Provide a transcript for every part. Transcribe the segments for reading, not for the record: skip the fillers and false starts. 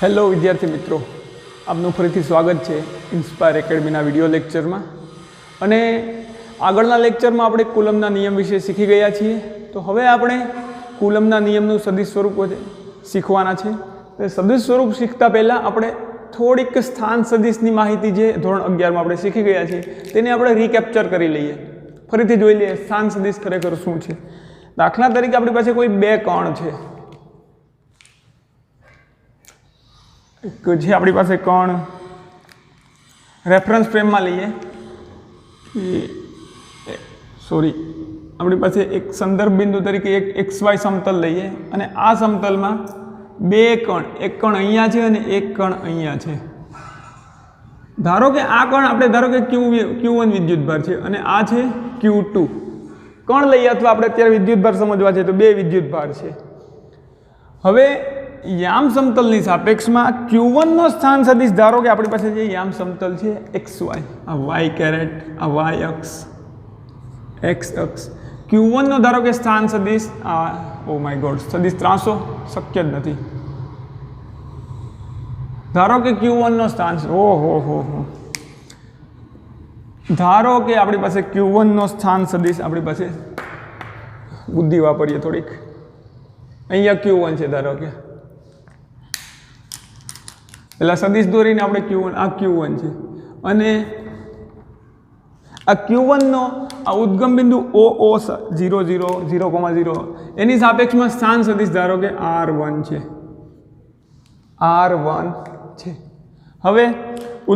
Hello વિદ્યાર્થી મિત્રો, આપનું ફરીથી સ્વાગત છે ઇન્સ્પાયર એકેડમીના વિડીયો લેક્ચરમાં. અને આગળના લેક્ચરમાં આપણે કુલમના નિયમ વિશે શીખી ગયા છીએ. તો હવે આપણે કુલમના નિયમનું સદિશ સ્વરૂપ શીખવાના છે. સદિશ સ્વરૂપ શીખતા પહેલાં આપણે થોડીક સ્થાન સદિશની માહિતી જે ધોરણ 11માં આપણે શીખી ગયા છીએ તેને આપણે રીકેપ્ચર કરી લઈએ, ફરીથી જોઈ લઈએ સ્થાન સદિશ ખરેખર શું છે. દાખલા તરીકે આપણી પાસે કોઈ બે કણ છે, જે આપણી પાસે કણ રેફરન્સ ફ્રેમમાં લઈએ આપણી પાસે એક સંદર્ભ બિંદુ તરીકે એક XY સમતલ લઈએ અને આ સમતલમાં બે કણ, એક કણ અહીંયા છે અને એક કણ અહીંયા છે. ધારો કે આ કણ આપણે ધારો કે Q1 વિદ્યુતભાર છે અને આ છે Q2 કણ લઈએ, અથવા આપણે અત્યારે વિદ્યુતભાર સમજવા છે તો બે વિદ્યુતભાર છે. હવે યામ સમતલની સાપેક્ષમાં Q1 નો સ્થાન સદિશ ધારો કે આપણી પાસે જે યામ સમતલ છે XY, આ Y કેરેટ, આ Y અક્ષ, X અક્ષ, Q1 નો ધારો કે સ્થાન સદિશ આ ઓ માય ગોડ સદિશ ત્રાસો શક્ય જ નથી. ધારો કે Q1 નો સ્થાન ધારો કે આપણી પાસે Q1 નો સ્થાન સદિશ આપણી પાસે બુદ્ધિ વાપરીએ થોડીક, અહીંયા Q1 છે ધારો કે, એટલે સદિશ દોરીને આપણે Q1 આ Q1 છે અને આ Q1 નો આ ઉદ્ગમ બિંદુ OO 0 0 0,0 એની સાપેક્ષમાં સ્થાન સદિશ ધારો કે R1 છે, R1 છે. હવે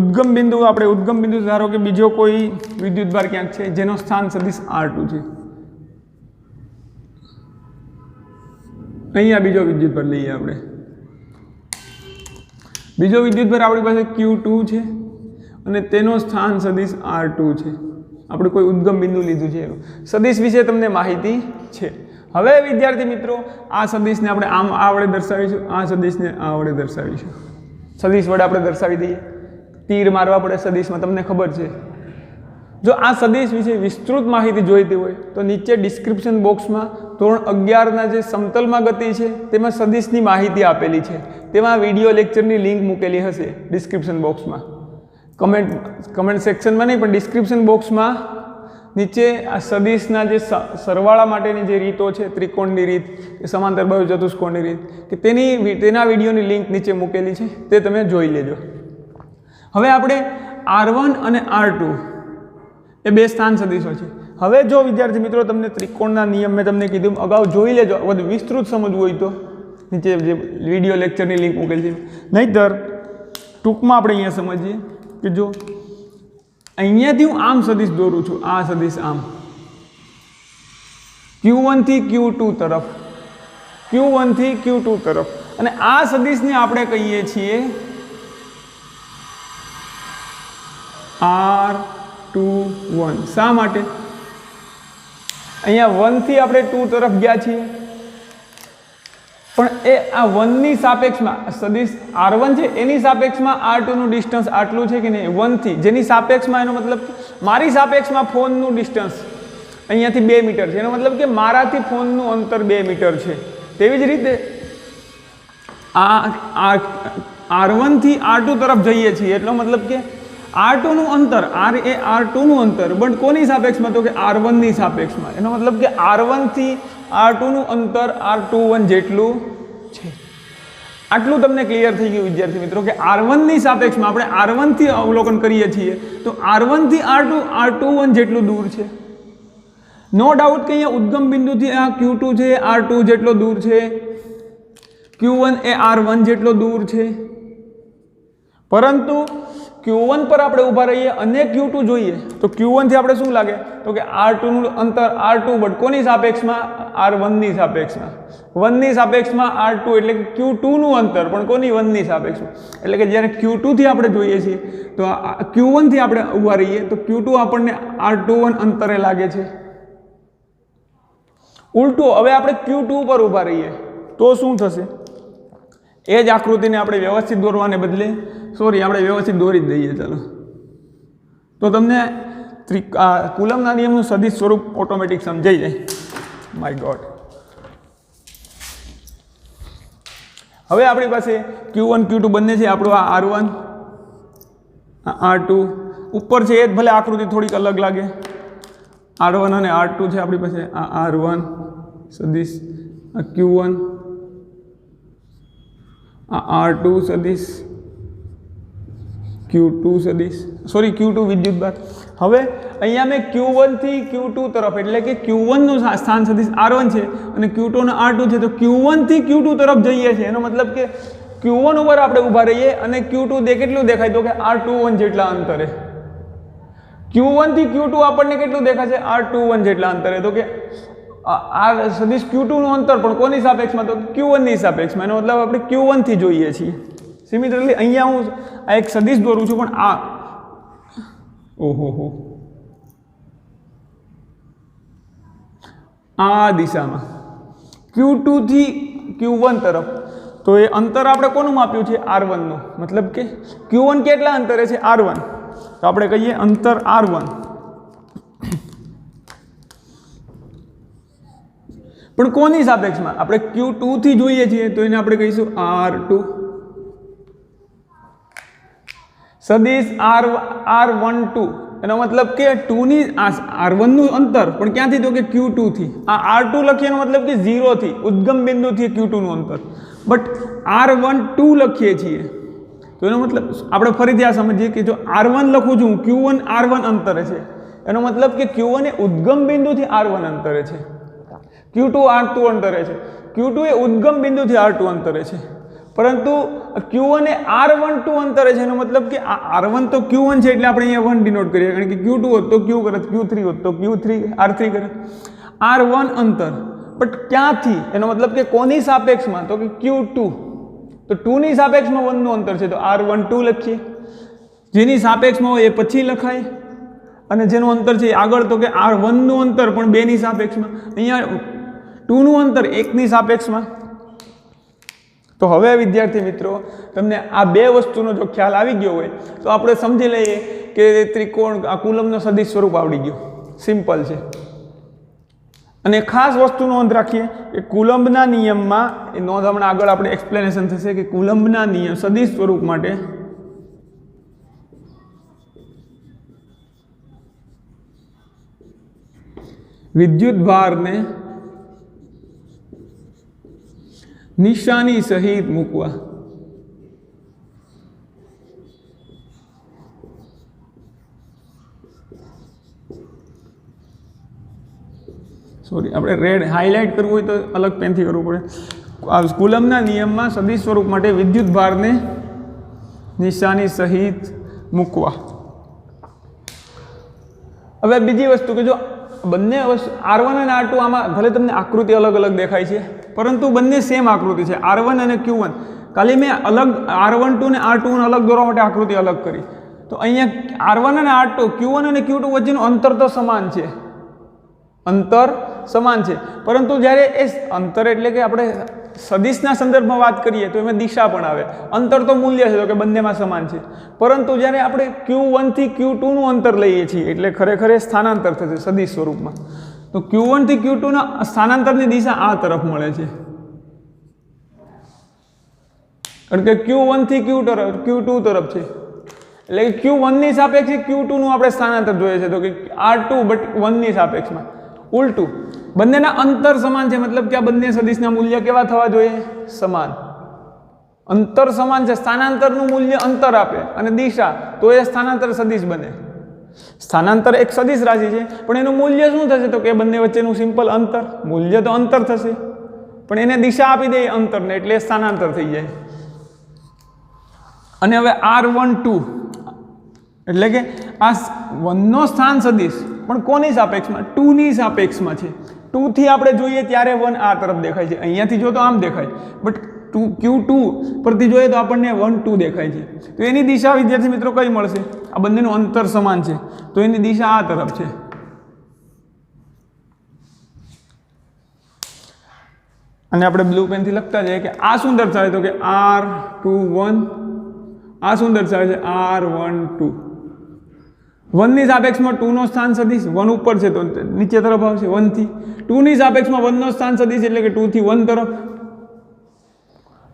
ઉદ્ગમ બિંદુ આપણે ઉદ્ગમ બિંદુ ધારો કે બીજો કોઈ વિદ્યુતભાર ક્યાંક છે જેનો સ્થાન સદિશ R2 છે. અહીંયા બીજો વિદ્યુતભાર લઈએ આપણે, બીજો વિદ્યુતભાર આપણી પાસે Q2 છે અને તેનો સ્થાન સદિશ R2 છે. આપણે કોઈ ઉદ્ગમ બિંદુ લીધું છે એનું સદિશ વિશે તમને માહિતી છે. હવે વિદ્યાર્થી મિત્રો, આ સદિશને આપણે આમ આ વડે દર્શાવીશું, આ સદિશને આ વડે દર્શાવીશું. સદિશ વડે આપણે દર્શાવી દઈએ, તીર મારવા પડે સદિશમાં, તમને ખબર છે. જો આ સદિશ વિશે વિસ્તૃત માહિતી જોઈતી હોય તો નીચે ડિસ્ક્રિપ્શન બોક્સમાં ધોરણ 11ના જે સમતલમાં ગતિ છે તેમાં સદિશની માહિતી આપેલી છે, તેમાં વિડીયો લેક્ચરની લિંક મૂકેલી હશે ડિસ્ક્રિપ્શન બોક્સમાં. કમેન્ટ સેક્શનમાં નહીં પણ ડિસ્ક્રિપ્શન બોક્સમાં નીચે આ સદિશના જે સરવાળા માટેની જે રીતો છે, ત્રિકોણની રીત, સમાંતર બાહુ ચતુષ્કોણની રીત, કે તેના વિડીયોની લિંક નીચે મૂકેલી છે, તે તમે જોઈ લેજો. હવે આપણે R1 અને R2 એ બે સ્થાન સદિશો છે. હવે જો વિદ્યાર્થી મિત્રો તમને ત્રિકોણના નિયમ મેં તમને કીધું અગાઉ જોઈ લેજો, વધુ વિસ્તૃત સમજવું હોય તો નીચે જે વિડીયો લેક્ચરની લિંક મૂકેલી છે. નહીંતર ટૂંકમાં આપણે અહીંયા સમજીએ કે જો અહીંયાથી હું આમ સદિશ દોરું છું, આ સદિશ આમ Q1 થી Q2 તરફ, Q1 થી Q2 તરફ, અને આ સદિશને આપણે કહીએ છીએ R21. શા માટે? અહીંયા 1 થી આપણે 2 તરફ ગયા છીએ, પણ એ આ 1 ની સાપેક્ષમાં સદિશ R1 છે એની સાપેક્ષમાં R2 નું ડિસ્ટન્સ આટલું છે કે નહીં, 1 થી, જેની સાપેક્ષમાં, એનો મતલબ મારી સાપેક્ષમાં ફોનનું ડિસ્ટન્સ અહીંયાથી 2 મીટર છે, એનો મતલબ કે મારાથી ફોનનું અંતર 2 મીટર છે. તેવી જ રીતે આ R1 થી R2 તરફ જઈએ છીએ, એટલો મતલબ કે R2 નું અંતર, R એ R2 નું અંતર, બટ કોની સાપેક્ષમાં? તો કે R1 ની સાપેક્ષમાં. એનો મતલબ કે R1 થી R2 નું અંતર R21 જેટલું છે. આટલું તમને ક્લિયર થઈ ગયું વિદ્યાર્થી મિત્રો કે R1 ની સાપેક્ષમાં આપણે R1 થી અવલોકન કરીએ છીએ તો R1 થી R21 જેટલું દૂર છે. નો ડાઉટ કે અહીંયા ઉદ્ગમ બિંદુથી આ Q2 છે R2 જેટલો દૂર છે, Q1 એ R1 જેટલો દૂર છે, પરંતુ Q1 પર આપણે ઊભા રહીએ અને Q2 જોઈએ તો Q1 થી આપણે શું લાગે તો કે R2 નું અંતર R2, બટ કોની સાપેક્ષમાં? R1 ની સાપેક્ષમાં. 1 ની સાપેક્ષમાં R2 એટલે કે Q2 નું અંતર, પણ કોની? 1 ની સાપેક્ષમાં. એટલે કે જ્યારે Q2 થી આપણે જોઈએ છીએ તો Q1 થી આપણે ઊભા રહીએ તો Q2 આપણને R21 અંતરે લાગે છે. ઉલટું હવે આપણે Q2 પર ઊભા રહીએ તો શું થશે? એ જ આકૃતિને આપણે વ્યવસ્થિત દોરવાને બદલે આપણે વ્યવસ્થિત દોરી જ દઈએ ચાલો, તો તમને કુલમના નિયમનું સદિશ સ્વરૂપ ઓટોમેટિક સમજાઈ જાય. My God. હવે આપણી પાસે Q1 Q2 બંને છે, આપણું આ R1 આ R2 ઉપર છે, એ જ ભલે આકૃતિ થોડીક અલગ લાગે, R1 અને R2 છે આપણી પાસે, આ R1 સદિશ, આ Q1, આ R2 સદિશ, Q2 સદિશ, સોરી Q2 વિદ્યુત ભાર. હવે અહીંયા મેં Q1 થી Q2 તરફ, એટલે કે Q1 નું સ્થાન સદિશ R1 છે અને Q2 નો R2 છે, તો Q1 થી Q2 તરફ જઈએ છીએ, એનો મતલબ કે Q1 ઉપર આપણે ઊભા રહીએ અને Q2 કેટલું દેખાય, તો કે R21 જેટલા અંતરે. Q1 થી Q2 આપણને કેટલું દેખાશે, R21 જેટલા અંતરે. તો કે આ સદિશ Q2 નું અંતર પણ કોની સાપેક્ષમાં, તો Q1 ની સાપેક્ષમાં. એનો મતલબ આપણે Q1 થી જોઈએ છીએ. સિમિલરલી અહીંયા હું આ એક સદિશ દોરું છું, પણ આ ઓહો આ દિશામાં Q2 થી Q1 તરફ, તો એ અંતર આપણે કોનું માપ્યું છે, R1 નું. મતલબ કે Q1 કેટલા અંતરે છે, R1, તો આપણે કહીએ અંતર R1. પણ કોની સાપેક્ષમાં, આપણે Q2 થી જોઈએ છીએ, તો એને આપણે કહીશું R2 સદિશ R12. એનો મતલબ કે 2 ની R1 નું અંતર પણ ક્યાંથી, તો કે Q2 થી. આ R2 લખીએ એનો મતલબ કે 0 થી, ઉદ્ગમ બિંદુથી Q2 નું અંતર. બટ R12 લખીએ છીએ, તો એનો મતલબ આપણે ફરીથી આ સમજીએ કે જો R1 લખું છું, Q1 R1 અંતરે છે, એનો મતલબ કે Q1 એ ઉદ્ગમ બિંદુથી R1 અંતરે છે, Q2 R2 અંતરે છે, Q2 એ ઉદ્ગમ બિંદુથી R2 અંતરે છે. પરંતુ Q1 એ R12 અંતરે છે, એનો મતલબ કે આ R1 તો Q1 છે, એટલે આપણે અહીંયા 1 ડિનોટ કરીએ, કારણ કે Q2 હોત તો Q કરત, Q3 હોત તો Q3 R3 કરત. R1 અંતર, બટ ક્યાંથી, એનો મતલબ કે કોની સાપેક્ષમાં, તો કે Q2. તો 2 ની સાપેક્ષમાં 1 નું અંતર છે, તો R12 લખીએ. જેની સાપેક્ષમાં હોય એ પછી લખાય, અને જેનું અંતર છે એ આગળ, તો કે R1 નું અંતર પણ 2 ની સાપેક્ષમાં, અહીંયા 2 નું અંતર 1 ની સાપેક્ષમાં. તો હવે વિદ્યાર્થી મિત્રો, તમને આ બે વસ્તુનો જો ખ્યાલ આવી ગયો હોય, તો આપણે સમજી લઈએ કે ત્રિકોણ, આ કુલમનો સદિશ સ્વરૂપ આવડી ગયું. સિમ્પલ છે. અને ખાસ વસ્તુ નોંધ રાખીએ કે કુલમ્બના નિયમમાં, એ નોંધ હમણાં આગળ આપણે એક્સપ્લેનેશન થશે કે કુલમ્બના નિયમ સદિશ સ્વરૂપ માટે વિદ્યુત ભારને નિશાની સહિત મૂકવા. સોરી, આપણે રેડ હાઇલાઇટ કરવું હોય તો અલગ પેનથી કરવું પડે. આ કુલમ્બના નિયમમાં સદિશ સ્વરૂપ માટે વિદ્યુત ભારને નિશાની સહિત મૂકવા. હવે બીજી વસ્તુ કે જો બંને R1 અને R2, આમાં ભલે તમને આકૃતિ અલગ અલગ દેખાય છે, પરંતુ બંને સેમ આકૃતિ છે, R1 અને Q1. ખાલી મેં અલગ R12 ને R2 અલગ દોરવા માટે આકૃતિ અલગ કરી. તો અહીંયા R1 અને R2, Q1 અને Q2 વચ્ચેનું અંતર તો સમાન છે, અંતર સમાન છે, પરંતુ જ્યારે એ અંતર એટલે કે આપણે સદિશના સંદર્ભમાં વાત કરીએ તો એમાં દિશા પણ આવે. અંતર તો મૂલ્ય છે, તો કે બંનેમાં સમાન છે, પરંતુ જ્યારે આપણે Q1 થી Q2 નું અંતર લઈએ છીએ, એટલે ખરેખર એ સ્થાનાંતર થશે સદિશ સ્વરૂપમાં. તો Q1 થી Q2 ના સ્થાનાંતરની દિશા આ તરફ મળે છે, કારણ કે Q1 થી Q2 તરફ છે, એટલે કે Q1 ની સાપેક્ષે Q2 નું આપણે સ્થાનાંતર જોઈએ છે, તો કે R2 બટ 1 ની સાપેક્ષમાં. ઉલટું, બંનેના અંતર સમાન છે, મતલબ કે આ બંને સદિશના મૂલ્ય કેવા થવા જોઈએ, સમાન. અંતર સમાન છે, સ્થાનાંતરનું મૂલ્ય અંતર આપે અને દિશા, તો એ સ્થાનાંતર સદિશ બને. સ્થાનાંતર એક સદિશ રાશિ છે, પણ એનું મૂલ્ય શું થશે, તો કે બંને વચ્ચેનું સિમ્પલ અંતર. મૂલ્ય તો અંતર થશે, પણ એને દિશા આપી દે અંતરને, એટલે સ્થાનાંતર થઈ જાય. અને હવે R12 એટલે કે આ 1 નો સ્થાન સદિશ પણ કોની સાપેક્ષમાં, 2 ની સાપેક્ષમાં છે. 2 થી આપણે જોઈએ ત્યારે 1 આ તરફ દેખાય છે, અહીંયાથી જો તો આમ દેખાય, બટ Q2 પરથી જોઈએ તો આપણને 1 2 દેખાય છે. તો એની દિશા વિદ્યાર્થી મિત્રો કઈ મળશે, આ બંનેનું અંતર સમાન છે, તો એની દિશા આ તરફ છે. અને આપણે બ્લુ પેનથી લખતા જઈએ કે આ શું દર્શાવે, તો કે R21, આ શું દર્શાવે છે, R12. 1 ની સાપેક્ષમાં 2 નો સ્થાન સદિશ, 1 ઉપર છે તો નીચે તરફ આવશે 1 થી. 2 ની સાપેક્ષમાં 1 નો સ્થાન સદિશ એટલે કે 2 થી 1 તરફ.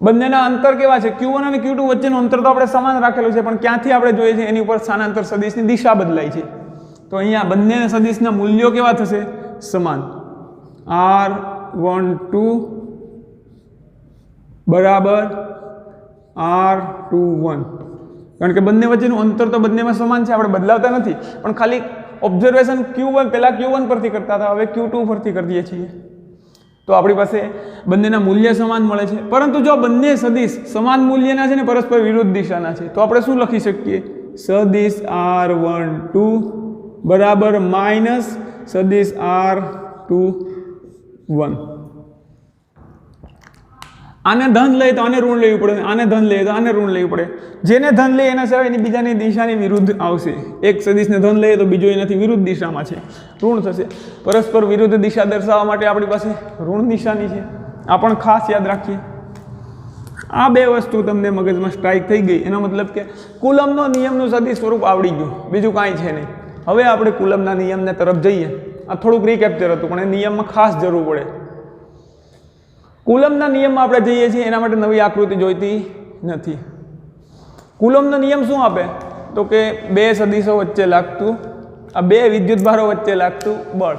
બંનેના અંતર કેવા છે? Q1 અને Q2 વચ્ચેનું અંતર તો આપણે સમાન રાખેલું છે, પણ ક્યાંથી આપણે જોઈએ છે એની ઉપર સ્થાનાંતર સદિશની દિશા બદલાય છે. તો અહીંયા બંને સદિશના મૂલ્યો કેવા થશે? સમાન. R12 બરાબર R21, કારણ કે બંને વચ્ચેનું અંતર તો બંનેમાં સમાન છે, આપણે બદલાવતા નથી, પણ ખાલી ઓબ્ઝર્વેશન Q1 પહેલા Q1 પરથી કરતા હતા, હવે Q2 પરથી કરીએ છીએ. તો આપણી પાસે બંનેના મૂલ્ય સમાન મળે છે. પરંતુ જો બંને સદિશ સમાન મૂલ્યના છે ને પરસ્પર વિરુદ્ધ દિશાના છે, તો આપણે શું લખી શકીએ? સદિશ R12 બરાબર માઇનસ સદિશ R21. આને ધન લઈએ તો આને ઋણ લેવું પડે, આને ધન લઈએ તો આને ઋણ લેવું પડે. જેને ધન લઈએ એના સિવાય એની બીજાની દિશાની વિરુદ્ધ આવશે. એક સદિશને ધન લઈએ તો બીજો એનાથી વિરુદ્ધ દિશામાં છે, ઋણ થશે. પરસ્પર વિરુદ્ધ દિશા દર્શાવવા માટે આપણી પાસે ઋણ નિશાની છે. આ પણ ખાસ યાદ રાખીએ. આ બે વસ્તુ તમને મગજમાં સ્ટ્રાઇક થઈ ગઈ, એનો મતલબ કે કુલમનો નિયમનું સદિશ સ્વરૂપ આવડી ગયું, બીજું કાંઈ છે નહીં. હવે આપણે કુલમના નિયમને તરફ જઈએ. આ થોડુંક રીકેપ્ચર હતું, પણ એ નિયમમાં ખાસ જરૂર પડે. કુલમના નિયમમાં આપણે જઈએ છીએ, એના માટે નવી આકૃતિ જોઈતી નથી. કુલમનો નિયમ શું આપે? તો કે બે સદિશો વચ્ચે લાગતું, આ બે વિદ્યુતભારો વચ્ચે લાગતું બળ.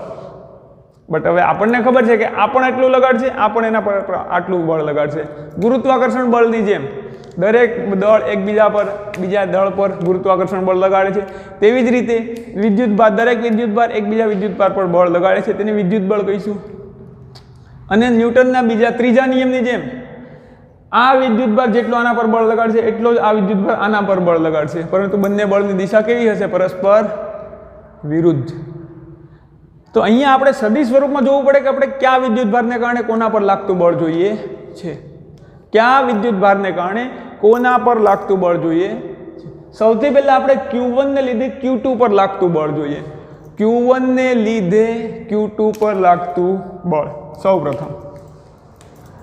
બટ હવે આપણને ખબર છે કે આ પણ એટલું લગાડશે, આ પણ એના પર આટલું બળ લગાડશે. ગુરુત્વાકર્ષણ બળની જેમ દરેક દળ એકબીજા પર, બીજા દળ પર ગુરુત્વાકર્ષણ બળ લગાડે છે, તેવી જ રીતે વિદ્યુતભાર, દરેક વિદ્યુતભાર એકબીજા વિદ્યુતભાર પર બળ લગાડે છે, તેને વિદ્યુત બળ કહીશું. અને ન્યૂટનના ત્રીજા નિયમની જેમ આ વિદ્યુતભાર જેટલો આના પર બળ લગાડશે એટલો જ આ વિદ્યુતભાર આના પર બળ લગાડશે, પરંતુ બંને બળની દિશા કેવી હશે? પરસ્પર વિરુદ્ધ. તો અહીંયા આપણે સદિશ સ્વરૂપમાં જોવું પડે કે આપણે કયા વિદ્યુતભારને કારણે કોના પર લાગતું બળ જોઈએ છે. કયા વિદ્યુતભારને કારણે કોના પર લાગતું બળ જોઈએ છે. સૌથી પહેલા આપણે Q1 ને લીધે Q2 પર લાગતું બળ જોઈએ. Q1 ને લીધે Q2 પર લાગતું બળ. સૌપ્રથમ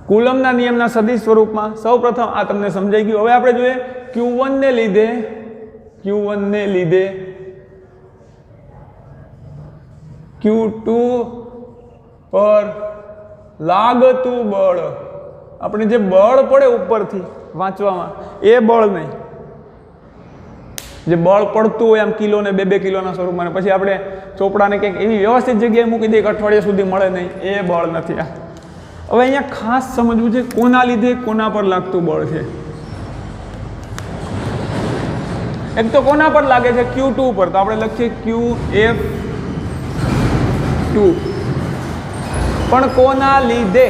કુલમના નિયમના સદિશ સ્વરૂપમાં સૌપ્રથમ આ તમને સમજાઈ ગયું. હવે આપણે જોઈએ Q1 ને લીધે Q2 પર લાગતું બળ. આપણે જે બળ પડે ઉપરથી વાંચવામાં, એ બળ નહીં, જે બળ પડતું હોય આમ કિલો ને 2-2 કિલોના સ્વરૂપમાં, પછી આપણે ચોપડાને કંઈક એવી વ્યવસ્થિત જગ્યાએ મૂકી દઈએ કે અઠવાડિયા સુધી મળે નહીં, એ બળ નથી. આ હવે અહીંયા ખાસ સમજવું છે કોના લીધે કોના પર લાગતું બળ છે. એક તો કોના પર લાગે છે? Q2 પર. તો આપણે લખીએ QF2. પણ કોના લીધે?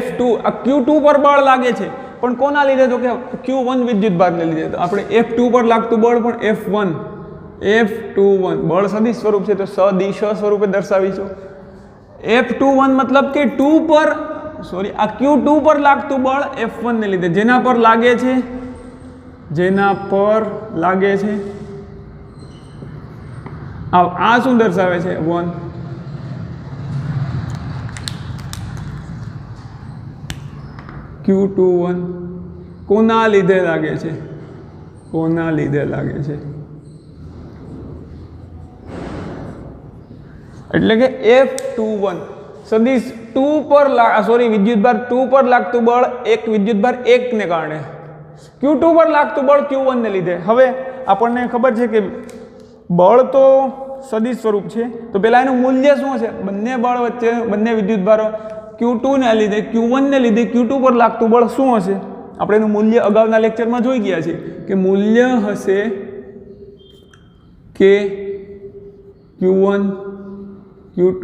F2. આ Q2 પર બળ લાગે છે, પણ કોના લીધે? તો કે Q1 વિદ્યુતભારને લીધે. તો આપણે F2 પર લાગતું બળ પણ F21 બળ સદિશ સ્વરૂપ છે, તો સદિશ સ્વરૂપે દર્શાવીશું. F21 મતલબ કે આ Q2 પર લાગતું બળ F1 ને લીધે, જેના પર લાગે છે આ શું દર્શાવે છે? 1. Q21 કોના લીધે લાગે છે? કોના લીધે લાગે છે? એટલે કે F21 સદિશ 2 પર વિદ્યુતભાર 2 પર લાગતું બળ એક વિદ્યુતભાર 1 ને કારણે, Q2 પર લાગતું બળ Q1 ને લીધે. હવે આપણને ખબર છે કે બળ તો સદિશ સ્વરૂપ છે, તો પહેલા એનું મૂલ્ય શું હશે? બંને બળ વચ્ચે, બંને વિદ્યુતભારો Q2 ને લીધે Q1 ને લીધે Q2 પર લાગતું બળ શું હશે? આપણે એનું મૂલ્ય અગાઉના લેક્ચરમાં જોઈ ગયા છે કે મૂલ્ય હશે કે Q1 Q2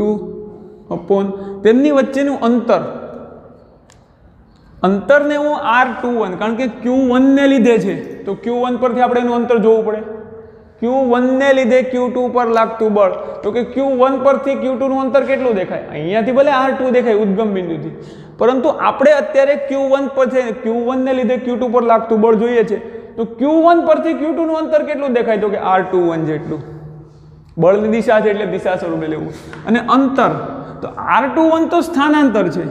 અપોન તેમની વચ્ચેનું અંતરને હું R21, કારણ કે Q1 ને લીધે છે, તો Q1 પરથી આપણે એનું અંતર જોવું પડે. Q1 ને લીધે Q2 પર લાગતું બળ, તો કે Q1 પરથી Q2 નું અંતર કેટલું દેખાય? અહીંયાથી ભલે R2 દેખાય ઉદ્ગમ બિંદુથી, પરંતુ આપણે અત્યારે Q1 ને લીધે Q2 પર લાગતું બળ જોઈએ છે, તો Q1 પરથી Q2 નું અંતર કેટલું દેખાય? તો કે R21 જેટલું. બળની દિશા છે એટલે દિશા સ્વરૂપે લેવું. અને અંતર, તો R21 તો સ્થાનાંતર છે,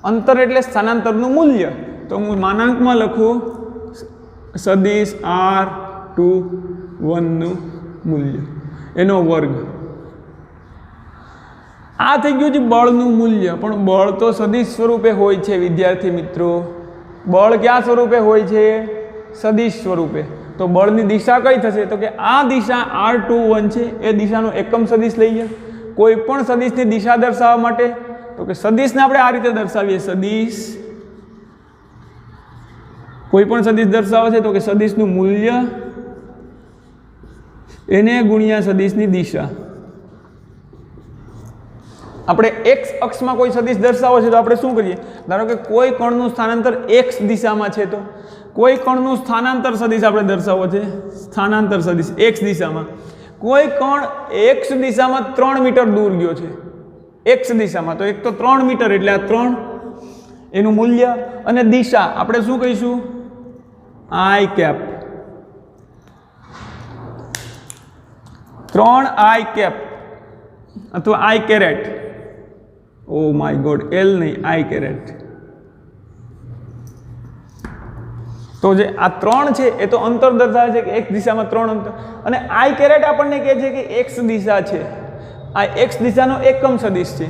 અંતર એટલે સ્થાનાંતરનું મૂલ્ય, તો હું માનાંકમાં લખું સદિશ R21 નું મૂલ્ય, એનો વર્ગ. આ થઈ ગયું છે બળનું મૂલ્ય. પણ બળ તો સદિશ સ્વરૂપે હોય છે વિદ્યાર્થી મિત્રો. બળ ક્યાં સ્વરૂપે હોય છે? સદિશ સ્વરૂપે. તો બળની દિશા કઈ થશે? તો કે આ દિશા r21 છે એ દિશાનો એકમ સદિશ લઈએ. કોઈ પણ સદિશની દિશા દર્શાવવા માટે તો કે સદિશને આપણે આ રીતે દર્શાવીએ. સદિશ કોઈ પણ સદિશ દર્શાવે છે તો કે સદિશનું મૂલ્ય એને ગુણ્યા સદિશની દિશા. આપણે x અક્ષમાં કોઈ સદિશ દર્શાવો છે તો આપણે શું કરીએ? ધારો કે કોઈ કણનું સ્થાનાંતર x દિશામાં છે તો કોઈ કણનું સ્થાનાંતર સદિશ આપણે દર્શાવવો છે. સ્થાનાંતર સદિશ x દિશામાં. કોઈ કણ x દિશામાં 3 મીટર દૂર ગયો છે x દિશામાં, તો એક તો 3 મીટર એટલે આ 3 એનું મૂલ્ય અને દિશા આપણે શું કહીશું? i cap. 3 i કેપ અથવા i caret. Oh my God, L નહીં, i કેરેટ. તો જે આ 3 છે એ તો અંતર દર્શાવે છે કે એક દિશામાં 3 અંતર, અને i કેરેટ આપણને કહે છે કે x દિશા છે. આ x દિશાનો એકમ સદિશ છે.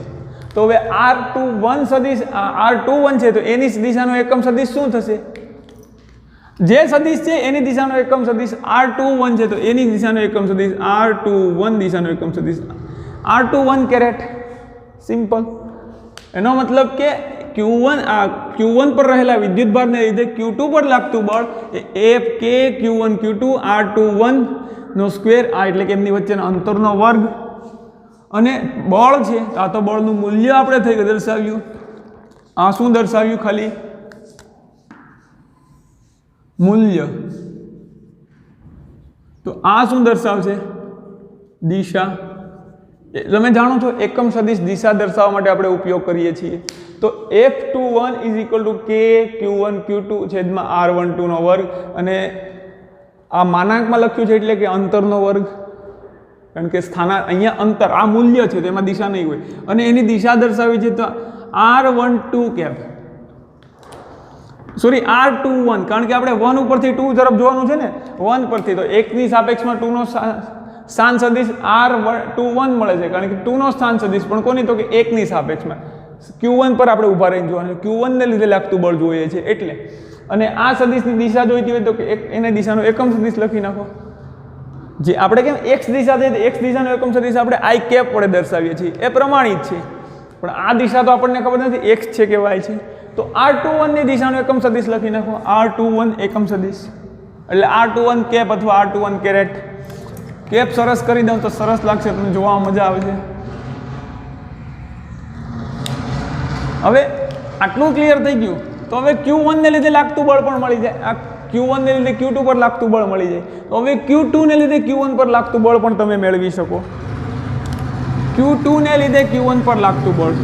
તો હવે r21 સદિશ r21 છે તો એની દિશાનો એકમ સદિશ શું થશે? જે સદિશ છે એની દિશાનો એકમ સદિશ r21 છે તો એની દિશાનો એકમ સદિશ r21 દિશાનો એકમ સદિશ r21 કેરેટ. સિમ્પલ. એનો મતલબ કે Q1 પર રહેલા વિદ્યુતભારને લીધે Q2 પર લાગતું બળ એ F K Q1 Q2 R21 નો સ્ક્વેર, આ એટલે કે એમની વચ્ચેના અંતરનો વર્ગ, અને બળ છે આ તો બળનું મૂલ્ય આપણે થઈ ગયું દર્શાવ્યું. આ શું દર્શાવ્યું? ખાલી મૂલ્ય. તો આ શું દર્શાવશે? દિશા. તમે જાણો છો એકમ સદિશ દિશા દર્શાવવા માટે આપણે ઉપયોગ કરીએ છીએ. તો F21 = K Q1 Q2 છેદમાં R12 નો વર્ગ, અને આ માનાંકમાં લખ્યું છે એટલે કે અંતરનો વર્ગ, કારણ કે અહીંયા અંતર આ મૂલ્ય છે તો એમાં દિશા નહીં હોય, અને એની દિશા દર્શાવી છે તો R12 કેપ, સોરી R21, કારણ કે આપણે 1 ઉપરથી 2 તરફ જોવાનું છે ને, 1 પરથી, તો 1 ની સાપેક્ષમાં 2 નો સ્થાન સદિશ R21 મળે છે, કારણ કે 2 નો સ્થાન સદિશ પણ કોની? તો કે 1 ની સાપેક્ષમાં Q1 પર આપણે ઊભા રહીને જોવાનું, Q1 ને લીધે લાગતું બળ જોઈએ છે એટલે. અને આ સદિશની દિશા જોઈતી હોય તો કે એને દિશાનો એકમ સદિશ લખી નાખો. જે આપણે કેમ x દિશા છે x દિશાનો એકમ સદિશ આપણે i કેપ વડે દર્શાવીએ છીએ, એ પ્રમાણિત છે. પણ આ દિશા તો આપણને ખબર નથી x છે કે y છે, તો R21 ની દિશાનો એકમ સદિશ લખી નાખો. R21 એકમ સદિશ એટલે R21 કેપ અથવા R21 કેરેટ. કેપ સરસ કરી દઉં તો સરસ લાગશે, તમને જોવામાં મજા આવે છે. હવે આટલું ક્લિયર થઈ ગયું તો હવે Q1 ને લીધે લાગતું બળ પણ મળી જાય. આ Q1 ને લીધે Q2 પર લાગતું બળ મળી જાય, તો હવે Q2 ને લીધે Q1 પર લાગતું બળ પણ તમે મેળવી શકો. Q2 ને લીધે Q1 પર લાગતું બળ.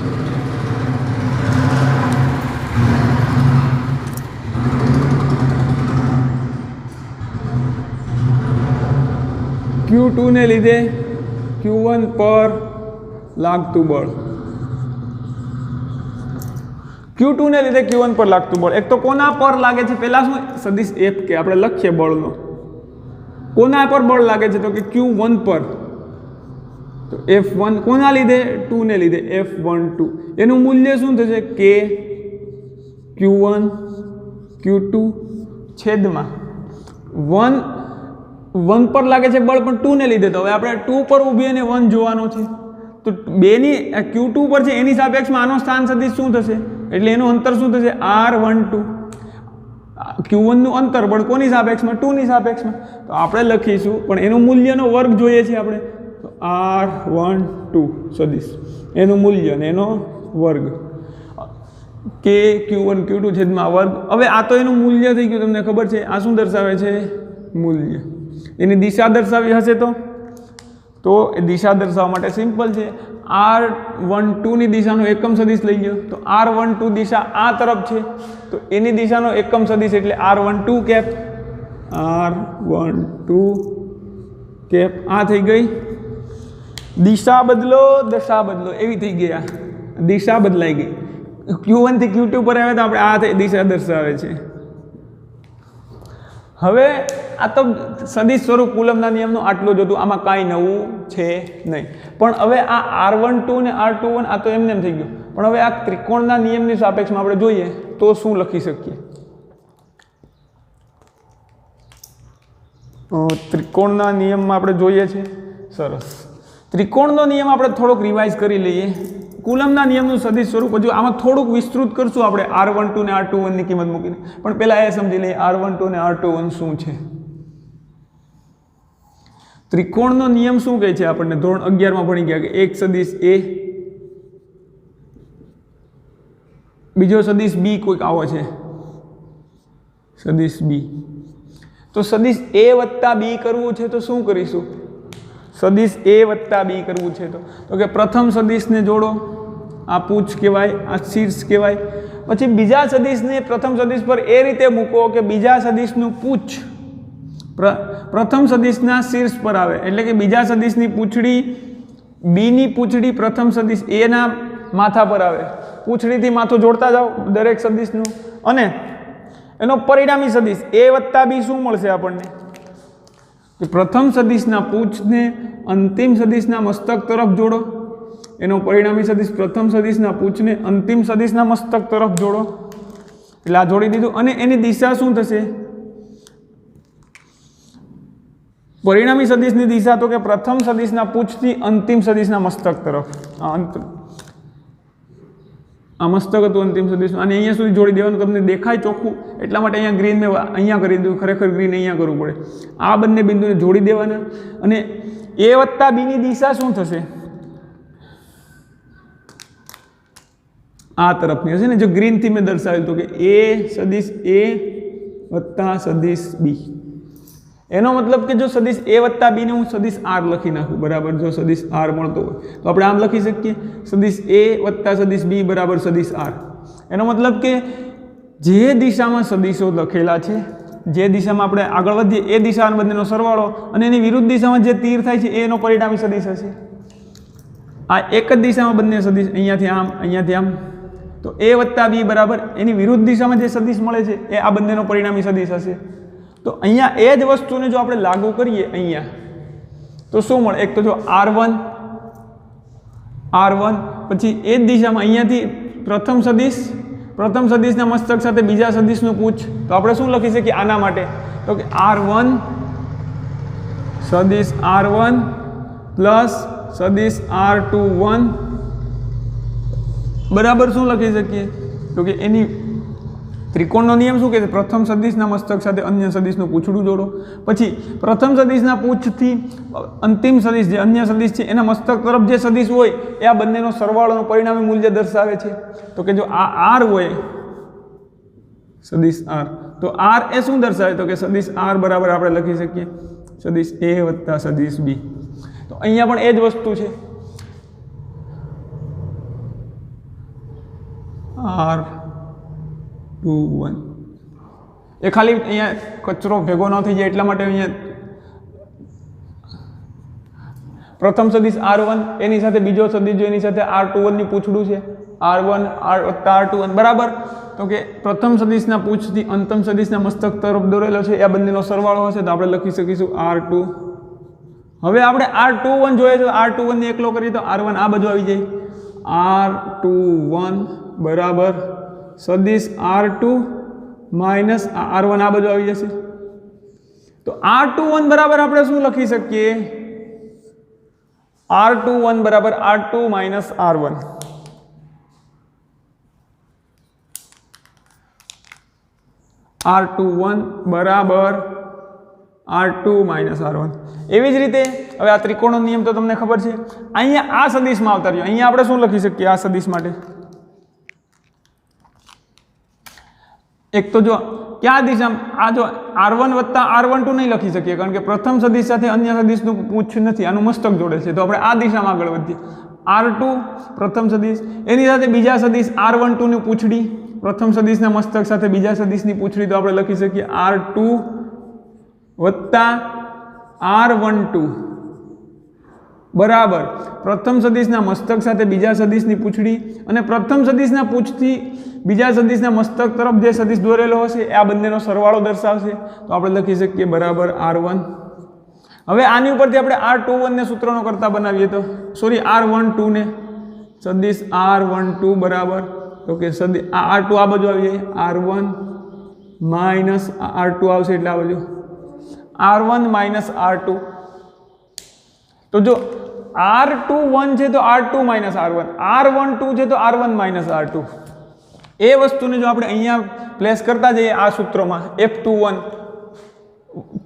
Q2 ને લીધે Q1 પર લાગતું બળ. Q2 ને લીધે Q1 પર લાગતું બળ. એક તો કોના પર લાગે છે? પહેલા શું સદિશ F કે આપણે લખીએ બળનો. કોના પર બળ લાગે છે? તો કે Q1 પર. તો F1 કોના લીધે? 2 ને લીધે F12. એનું મૂલ્ય શું થશે? K Q1 Q2 છેદમાં 1 પર લાગે છે બળ પણ 2 ને લીધે, તો હવે આપણે 2 પર ઊભી અને 1 જોવાનો છે. તો બેની Q2 પર છે એની સાપેક્ષમાં આનો સ્થાન સદિશ શું થશે? એટલે એનું અંતર શું થશે? R12. Q1 નું અંતર બળ કોની સાપેક્ષમાં? 2 ની સાપેક્ષમાં. તો આપણે લખીશું, પણ એનું મૂલ્યનો વર્ગ જોઈએ છે આપણે, તો R12 સદિશ એનું મૂલ્ય ને એનો વર્ગ K Q1 Q2 છેદમાં વર્ગ. હવે આ તો એનું મૂલ્ય થઈ ગયું, તમને ખબર છે. આ શું દર્શાવે છે? મૂલ્ય. એની દિશા દર્શાવી હશે તો એ દિશા દર્શાવવા માટે સિમ્પલ છે. R12 ની દિશાનો એકમ સદિશ લઈ લો, તો R12 દિશા આ તરફ છે તો એની દિશાનો એકમ સદિશ એટલે R12 કેપ. R12 કેપ આ થઈ ગઈ. દિશા બદલો, દશા બદલો, એવી થઈ ગઈ. આ દિશા બદલાઈ ગઈ. Q1 થી Q2 પર આવે તો આપણે આ દિશા દર્શાવે છે. હવે આ તો સદિશ સ્વરૂપ કુલમના નિયમનું આટલું જ હતું, આમાં કાંઈ નવું છે નહીં. પણ હવે આ R12 ને R21 આ તો એમને એમ થઈ ગયું, પણ હવે આ ત્રિકોણના નિયમની સાપેક્ષમાં આપણે જોઈએ તો શું લખી શકીએ? ત્રિકોણના નિયમમાં આપણે જોઈએ છે. સરસ. ત્રિકોણનો નિયમ આપણે થોડોક રિવાઇઝ કરી લઈએ. કુલમના નિયમનું સદિશ સ્વરૂપ હજુ આમાં થોડુંક વિસ્તૃત કરશું આપણે R12 ને R21 ની કિંમત મૂકીને, પણ પહેલાં એ સમજી લઈએ R12 અને R21 શું છે. ત્રિકોણનો નિયમ શું કહે છે આપણને ધોરણ 11માં ભણી ગયા કે એક સદિશ A, બીજો સદિશ B કોઈક આવો છે, સદિશ B. તો સદિશ A વત્તા B કરવું છે તો શું કરીશું? સદિશ A વત્તા B કરવું છે તો કે પ્રથમ સદિશને જોડો, આ પૂછ કહેવાય, આ શીર્ષ કહેવાય. પછી બીજા સદિશને પ્રથમ સદિશ પર એ રીતે મૂકો કે બીજા સદિશનું પૂછ પ્રથમ સદિશના શીર્ષ પર આવે, એટલે કે બીજા સદિશની પૂંછડી બીની પૂંછડી પ્રથમ સદિશ એના માથા પર આવે. પૂંછડીથી માથું જોડતા જાઓ દરેક સદિશનું, અને એનો પરિણામી સદિશ A વત્તા B શું મળશે આપણને? કે પ્રથમ સદિશના પૂંછને અંતિમ સદિશના મસ્તક તરફ જોડો, એનો પરિણામી સદિશ પ્રથમ સદિશના પૂંછને અંતિમ સદિશના મસ્તક તરફ જોડો. એટલે આ જોડી દીધું. અને એની દિશા શું થશે? પરિણામી સદિશની દિશા તો કે પ્રથમ સદિશના પૂંછથી અંતિમ સદિશના મસ્તક તરફ. આ મસ્તક હતું અંતિમ સદિશ, અને અહીંયા સુધી જોડી દેવાનું. તમને દેખાય ચોખ્ખું એટલા માટે અહીંયા ગ્રીન મેં અહીંયા કરી દીધું, ખરેખર ગ્રીન અહીંયા કરવું પડે. આ બંને બિંદુને જોડી દેવાના. અને A વત્તા B ની દિશા શું થશે? આ તરફની હશે ને, જો ગ્રીનથી મેં દર્શાવ્યું હતું કે A સદિશ A વત્તા સદિશ B. એનો મતલબ કે જો સદિશ A વત્તા B ને હું સદિશ R લખી નાખું, બરાબર, જો સદિશ R મળતો હોય તો આપણે આમ લખી શકીએ સદિશ A વત્તા સદિશ B બરાબર સદિશ R. એનો મતલબ કે જે દિશામાં સદિશો લખેલા છે, જે દિશામાં આપણે આગળ વધીએ એ દિશા બંનેનો સરવાળો, અને એની વિરુદ્ધ દિશામાં જે તીર થાય છે એનો પરિણામી સદિશ હશે. આ એક જ દિશામાં બંને સદિશ અહીંયાથી આમ અહીંયાથી આમ, તો A વત્તા B બરાબર એની વિરુદ્ધ દિશામાં જે સદિશ મળે છે એ આ બંનેનો પરિણામી સદિશ હશે. તો અહીંયા એ જ વસ્તુને જો આપણે લાગુ કરીએ અહીંયા તો શું મળે? એક તો જો R1 પછી એ જ દિશામાં અહીંયાથી પ્રથમ સદિશના મસ્તક સાથે બીજા સદિશનું પૂછ, તો આપણે શું લખી શકીએ આના માટે? તો કે R1 સદિશ R1 પ્લસ સદિશ R21 બરાબર શું લખી શકીએ? તો કે એની ત્રિકોણનો નિયમ શું કહે છે? પ્રથમ સદિશના મસ્તક સાથે અન્ય સદિશનું પૂંછડું જોડો. પછી પ્રથમ સદિશના પૂંછથી અંતિમ સદિશ જે અન્ય સદિશ છે એના મસ્તક તરફ જે સદિશ હોય એ આ બંનેનો સરવાળોનું પરિણામી મૂલ્ય દર્શાવે છે. તો કે જો આ R હોય સદિશ R, તો R એ શું દર્શાવે? તો કે સદિશ R બરાબર આપણે લખી શકીએ સદિશ A વત્તા સદિશ B. તો અહીંયા પણ એ જ વસ્તુ છે. R21 એ ખાલી અહીંયા કચરો ભેગો ન થઈ જાય એટલા માટે અહીંયા પ્રથમ સદિશ R1 એની સાથે બીજો સદિશ જો એની સાથે R21 ની પૂંછડું છે, R1 વત્તા R21 બરાબર. તો કે પ્રથમ સદિશના પૂંછથી અંતિમ સદિશના મસ્તક તરફ દોરેલો છે એ આ બંનેનો સરવાળો હશે, તો આપણે લખી શકીશું R2. હવે આપણે R21 જોઈએ તો R21 ને એકલો કરીએ તો R1 આ બાજુ આવી જાય, R21 બરાબર સદિશ R2 માઇનસ R1 આ બાજુ આવી જશે. તો R21 બરાબર આપણે શું લખી શકીએ? R21 બરાબર R2 માઇનસ R1. R21 બરાબર R2 માઇનસ R1. એવી જ રીતે હવે આ ત્રિકોણનો નિયમ તો તમને ખબર છે. અહીંયા આ સદિશમાં આવતા રહ્યો, અહીંયા આપણે શું લખી શકીએ આ સદિશ માટે? એક તો જો ક્યાં દિશામાં આ જો R1 વત્તા R12 નહીં લખી શકીએ, કારણ કે પ્રથમ સદિશ સાથે અન્ય સદિશનું પૂછ નથી, આનું મસ્તક જોડે છે, તો આપણે આ દિશામાં આગળ વધીએ. R2 પ્રથમ સદિશ એની સાથે બીજા સદિશ R12 ની પૂંછડી પ્રથમ સદિશના મસ્તક સાથે બીજા સદિશની પૂંછડી, તો આપણે લખી શકીએ R2 વત્તા R12 બરાબર પ્રથમ સદિશના મસ્તક સાથે બીજા સદિશની પૂંછડી અને પ્રથમ સદિશના પૂંછથી બીજા સદિશના મસ્તક તરફ જે સદિશ દોરેલો હશે એ આ બંનેનો સરવાળો દર્શાવશે, તો આપણે લખી શકીએ બરાબર R1. હવે આની ઉપરથી આપણે R21 ને સૂત્રનો કરતા બનાવીએ તો સોરી R12 ને સદિશ R12 બરાબર, તો કે સદિશ આ R2 આ બાજુ આવી જાય, R1 માઇનસ R2 આવશે એટલે આ બાજુ R1 માઇનસ R2. તો જો R21 છે તો R2 માઇનસ R1, R12 છે તો R1 માઇનસ R2. એ વસ્તુને જો આપણે અહીંયા પ્લેસ કરતા જઈએ આ સૂત્રમાં F21,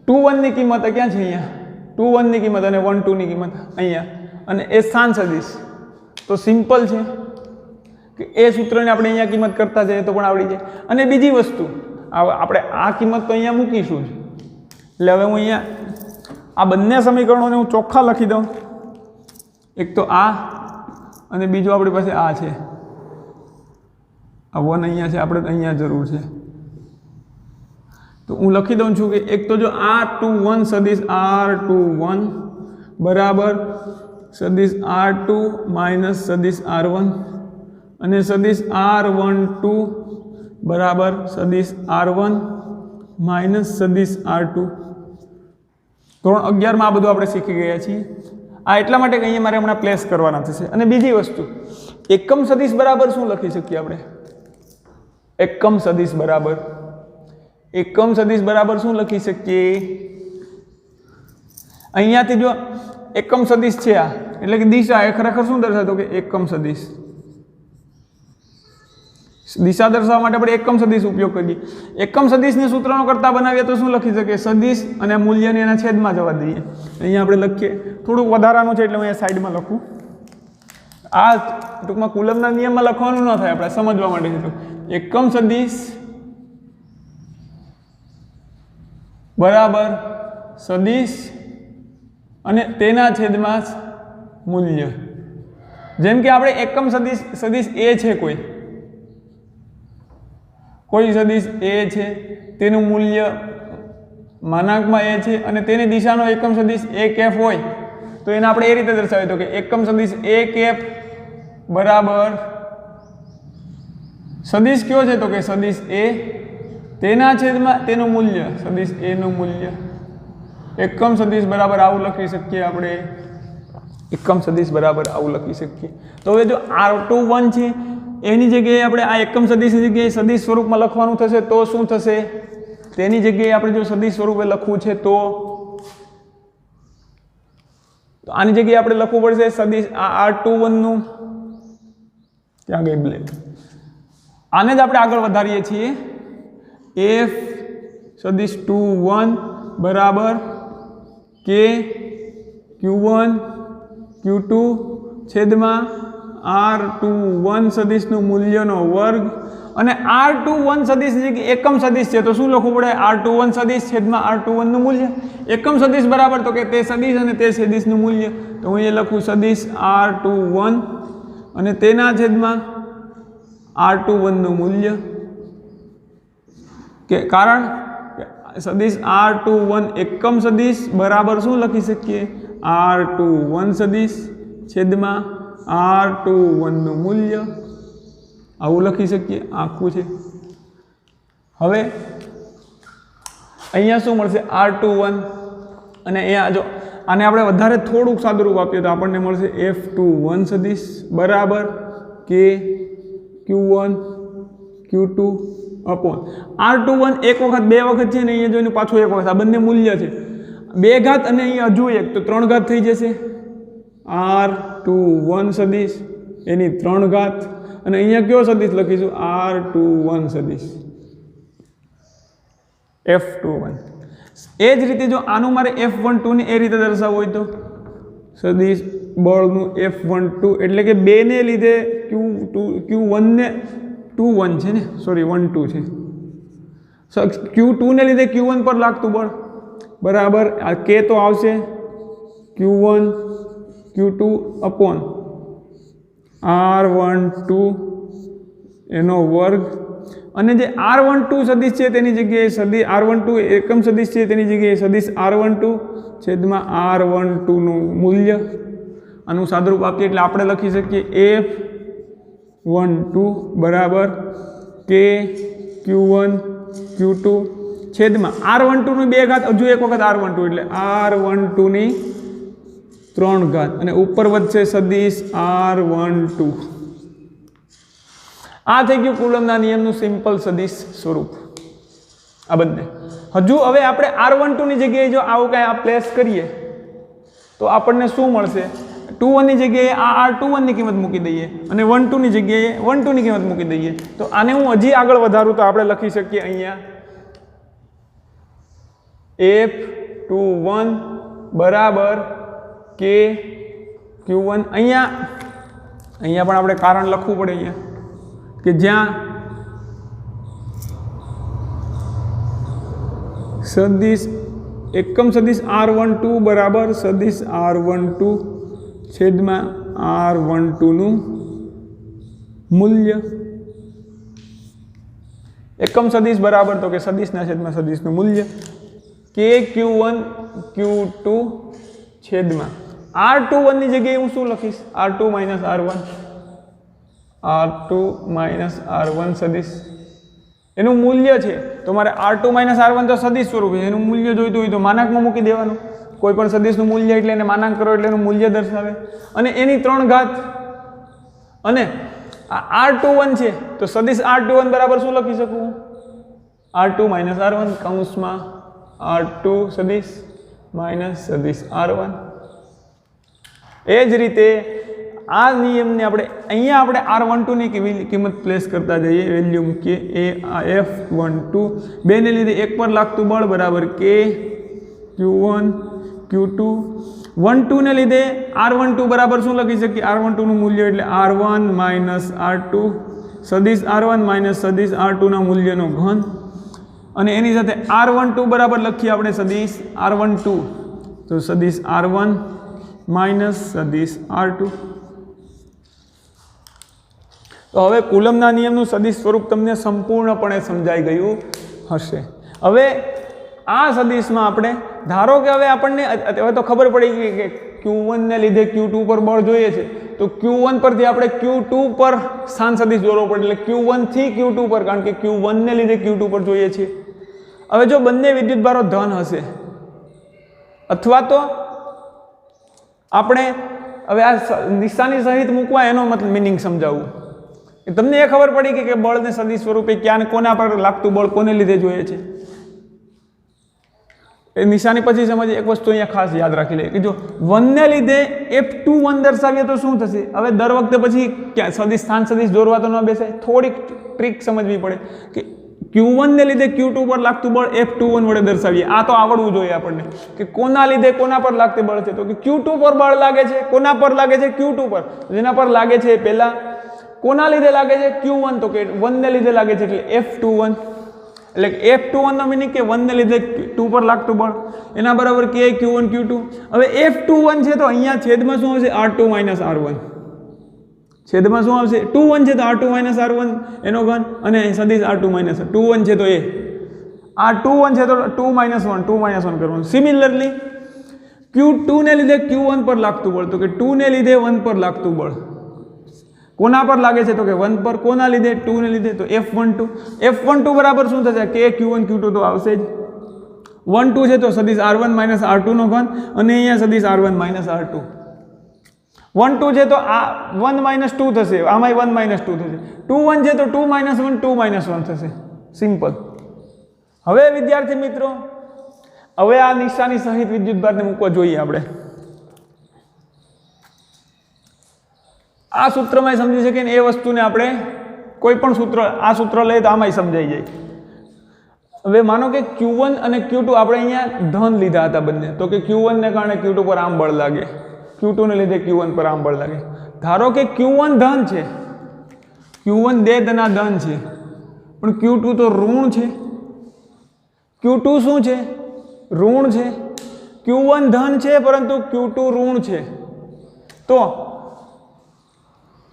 21 ની કિંમત ક્યાં છે અહીંયા, 21 ની કિંમત અને 12 ની કિંમત અહીંયા, અને એ સ્થાન સદિશ. તો સિમ્પલ છે કે એ સૂત્રને આપણે અહીંયા કિંમત કરતા જઈએ તો પણ આવડી જાય. અને બીજી વસ્તુ આપણે આ કિંમત તો અહીંયા મૂકીશું જ. એટલે હવે હું અહીંયા આ બંને સમીકરણોને હું ચોખ્ખા લખી દઉં. એક તો આ અને બીજું આપણી પાસે આ છે. આ 1 અહીંયા છે, આપણે અહીંયા જરૂર છે. તો હું લખી દઉં છું કે એક તો જો R21 સદિશ R21 બરાબર સદિશ R2 માઇનસ સદિશ R1 અને સદિશ R12 બરાબર સદિશ R1 માઇનસ સદિશ R2. ધોરણ 11 માં આ બધું આપણે શીખી ગયા છીએ. આ એટલા માટે કે અહીંયા મારે હમણાં પ્લેસ કરવાના થશે. અને બીજી વસ્તુ એકમ સદિશ બરાબર શું લખી શકીએ આપણે? એકમ સદિશ બરાબર શું લખી શકીએ? અહીંયાથી જો એકમ સદિશ છે આ એટલે કે દિશા એ ખરેખર શું દર્શાવતો કે એકમ સદિશ. દિશા દર્શાવવા માટે આપણે એકમ સદિશ ઉપયોગ કરીએ. એકમ સદિશને સૂત્રનો કરતા બનાવીએ તો શું લખી શકીએ? સદિશ અને મૂલ્યને એના છેદમાં જવા દઈએ. અહીંયા આપણે લખીએ, થોડુંક વધારાનું છે એટલે હું અહીંયા સાઈડમાં લખું. આ ટૂંકમાં કુલમના નિયમમાં લખવાનું ન થાય, આપણે સમજવા માટે છે. તો એકમ સદિશ બરાબર સદિશ અને તેના છેદમાં મૂલ્ય. જેમ કે આપણે એકમ સદિશ એ છે, કોઈ સદિશ એ છે, તેનું મૂલ્ય માનાંકમાં એ છે અને તેની દિશાનો એકમ સદિશ એ કેફ હોય તો એને આપણે એ રીતે દર્શાવીએ તો કે એકમ સદિશ એ કેફ બરાબર સદિશ કયો છે તો કે સદિશ એ, તેના છેદમાં તેનું મૂલ્ય સદિશ એ નું મૂલ્ય. એકમ સદિશ બરાબર આવું લખી શકીએ આપણે. એકમ સદિશ બરાબર આવું લખી શકીએ. તો હવે જો R21 છે એની જગ્યાએ આપણે આ એકમ સદિશની જગ્યાએ સદિશ સ્વરૂપમાં લખવાનું થશે તો શું થશે? તેની જગ્યાએ આપણે જો સદિશ સ્વરૂપે લખવું છે તો આની જગ્યાએ આપણે લખવું પડશે સદિશ આ R21 નું, ત્યાં ગઈ બ્લેક. આને જ આપણે આગળ વધારીએ છીએ. F સદિશ 21 બરાબર કે Q1 Q2 છેદમાં R21 સદિશનું મૂલ્યનો વર્ગ. અને R21 સદિશ એકમ સદિશ છે તો શું લખવું પડે? R21 સદિશ છેદમાં R21 નું મૂલ્ય. એકમ સદિશ બરાબર તો કે તે સદિશ અને તે સદિશનું મૂલ્ય. તો હું એ લખું સદિશ R21 અને તેના છેદમાં R21 નું મૂલ્ય. કે કારણ સદિશ R21 એકમ સદિશ બરાબર શું લખી શકીએ? R21 સદિશ છેદમાં R21 નું મૂલ્ય. આવું લખી શકીએ. આખું છે. હવે અહીંયા શું મળશે? R21 અને અહીંયા જો આને આપણે વધારે થોડુંક સાદુરૂપ આપીએ તો આપણને મળશે F21 સદિશ બરાબર કે Q1 Q2 અપોન R21 એક વખત બે વખત છે ને અહીંયા જોઈને પાછું એક વખત. આ બંને મૂલ્ય છે. 2 ઘાત અને અહીંયા હજુ એક તો 3 ઘાત થઈ જશે. R21 સદિશ એની 3 ઘાત અને અહીંયા કયો સદિશ લખીશું? R21 સદિશ F21. એ જ રીતે જો આનું મારે F12 ને એ રીતે દર્શાવવું હોય તો સદિશ બળનું F12 એટલે કે 2 ને લીધે Q1 ને 21 છે ને, સોરી 12 છે. Q2 ને લીધે Q1 પર લાગતું બળ બરાબર આ K તો આવશે Q1 Q2 અપોન R12 એનો વર્ગ. અને જે R12 સદિશ છે તેની જગ્યાએ સદિશ R12 એકમ સદિશ છે તેની જગ્યાએ સદિશ R12 છેદમાં R12 નું મૂલ્ય. આનું સાદુરૂપ આપીએ એટલે આપણે લખી શકીએ F12 બરાબર કે Q1 Q2 છેદમાં R12 ની 2 ઘાત હજુ એક વખત R12 એટલે R12 ની 3 ઘાત અને ઉપર વધશે સદિશ R12. આ થઈ ગયું કુલમના નિયમનું સિમ્પલ સદિશ સ્વરૂપ. આ બંને હજુ હવે આપણે R12 ની જગ્યાએ જો આવું કાંઈ આ પ્લેસ કરીએ તો આપણને શું મળશે 21 ની જગ્યાએ આ R21 ની કિંમત મૂકી દઈએ અને 12 ની જગ્યાએ 12 ની કિંમત મૂકી દઈએ તો આને હું હજી આગળ વધારું તો આપણે લખી શકીએ અહીંયા F21 બરાબર K Q1 અહીંયા પણ આપણે કારણ લખવું પડે અહીંયા કે જ્યાં સદિશ એકમ સદિશ R12 બરાબર સદિશ R12 છેદમાં R12 નું મૂલ્ય એકમ સદિશ બરાબર તો કે સદિશના છેદમાં સદિશનું મૂલ્ય K Q1 Q2 છેદમાં R21 ની જગ્યાએ હું શું લખીશ R2 માઇનસ R1 સદિશ એનું મૂલ્ય છે તો મારે R2 R1 તો સદિશ સ્વરૂપ છે એનું મૂલ્ય જોઈતું હોય તો માનાંકમાં મૂકી દેવાનું કોઈ પણ સદિશનું મૂલ્ય એટલે એને માનાંક કરો એટલે એનું મૂલ્ય દર્શાવે અને એની 3 ઘાત અને આ R21 છે તો સદિશ R21 બરાબર શું લખી શકું R2 R1 કૌંસમાં R2 સદિશ માઇનસ સદિશ R1 એ જ રીતે આ નિયમને આપણે અહીંયા આપણે R12 ની કિંમત પ્લેસ કરતા જઈએ વેલ્યુ મૂકીએ F12 બેને લીધે એક પર લાગતું બળ બરાબર K Q1 Q2 12 ને લીધે R12 બરાબર શું લખી શકીએ R12 નું મૂલ્ય એટલે R1 R2 સદિશ R1 સદિશ R2 ના મૂલ્યનો ઘન અને એની સાથે R12 બરાબર લખીએ આપણે સદિશ R12 તો સદિશ R1 સદિશ R2 તો હવે કુલમના નિયમનું સદિશ સ્વરૂપ તમને સંપૂર્ણપણે સમજાઈ ગયું હશે હવે આ સદિશમાં આપણે ધારો કે હવે આપણને હવે તો ખબર પડી ગઈ કે Q1 ને લીધે Q2 પર બળ જોઈએ છે તો Q1 પરથી આપણે Q2 પર સ્થાન સદિશ દોરવો પડે એટલે Q1 થી Q2 પર કારણ કે Q1 ને લીધે Q2 પર જોઈએ છે હવે જો બંને વિદ્યુતભારો ધન હશે અથવા તો આપણે હવે આ નિશાની સહિત મૂકવા એનો મતલબ મિનિંગ સમજાવવું તમને એ ખબર પડી કે બળને સદિશ સ્વરૂપે ક્યાં કોના પર લાગતું બળ કોને લીધે જોઈએ છે એ નિશાની પછી સમજ એક વસ્તુ અહીંયા ખાસ યાદ રાખી લે કે જો 1 ને લીધે F21 દર્શાવીએ તો શું થશે હવે દર વખતે પછી ક્યાં સદિશ સ્થાન સદિશ દોરવા તો ન બેસાય થોડીક ટ્રીક સમજવી પડે કે Q1 ને લીધે Q2 પર લાગતું બળ F21 વડે દર્શાવીએ આ તો આવડવું જોઈએ આપણને કે કોના લીધે કોના પર લાગતું બળ છે તો કે Q2 પર બળ લાગે છે કોના પર લાગે છે Q2 પર જેના પર લાગે છે પહેલા કોના લીધે લાગે છે Q1 તો કે 1 ને લીધે લાગે છે એટલે F21 એટલે F21 નો મીનિંગ કે 1 ને લીધે 2 પર લાગતું બળ એના બરાબર K Q1 Q2 હવે F21 છે તો અહીંયા છેદમાં શું આવશે R2 R1 છેદમાં શું આવશે 21 છે તો R2 R1 એનો ઘન અને સદિશ R2 21 છે તો એ આ 21 છે તો 2 1 કરવાનું સિમિલરલી Q2 ને લીધે Q1 પર લાગતું બળ તો કે 2 ને લીધે 1 પર લાગતું બળ કોના પર લાગે છે તો કે 1 પર કોના લીધે 2 ને લીધે તો F12 બરાબર શું થશે K Q1 Q2 તો આવશે જ 1 2 છે તો સદિશ R1 R2 નો ઘન અને અહીંયા સદિશ R1 R2 1 2 છે તો આ 1 2 થશે આમાંય 1 2 થશે 2 1 છે તો 2 1 2 1 થશે સિમ્પલ હવે વિદ્યાર્થી મિત્રો હવે આ નિશાની સહિત વિદ્યુતભારને મૂકવા જોઈએ આપણે આ સૂત્રમાં સમજી શકીએ ને એ વસ્તુને આપણે કોઈ પણ સૂત્ર આ સૂત્ર લઈએ તો આમાંય સમજાઈ જાય હવે માનો કે Q1 અને Q2 આપણે અહીંયા ધન લીધા હતા બંને તો કે Q1 ને કારણે Q2 પર આમ બળ લાગે Q2 ને લીધે Q1 પર આમ બળ લાગે ધારો કે Q1 ધન છે Q1 બે ધના ધન છે પણ Q2 તો ઋણ છે Q2 શું છે ઋણ છે Q1 ધન છે પરંતુ Q2 ઋણ છે તો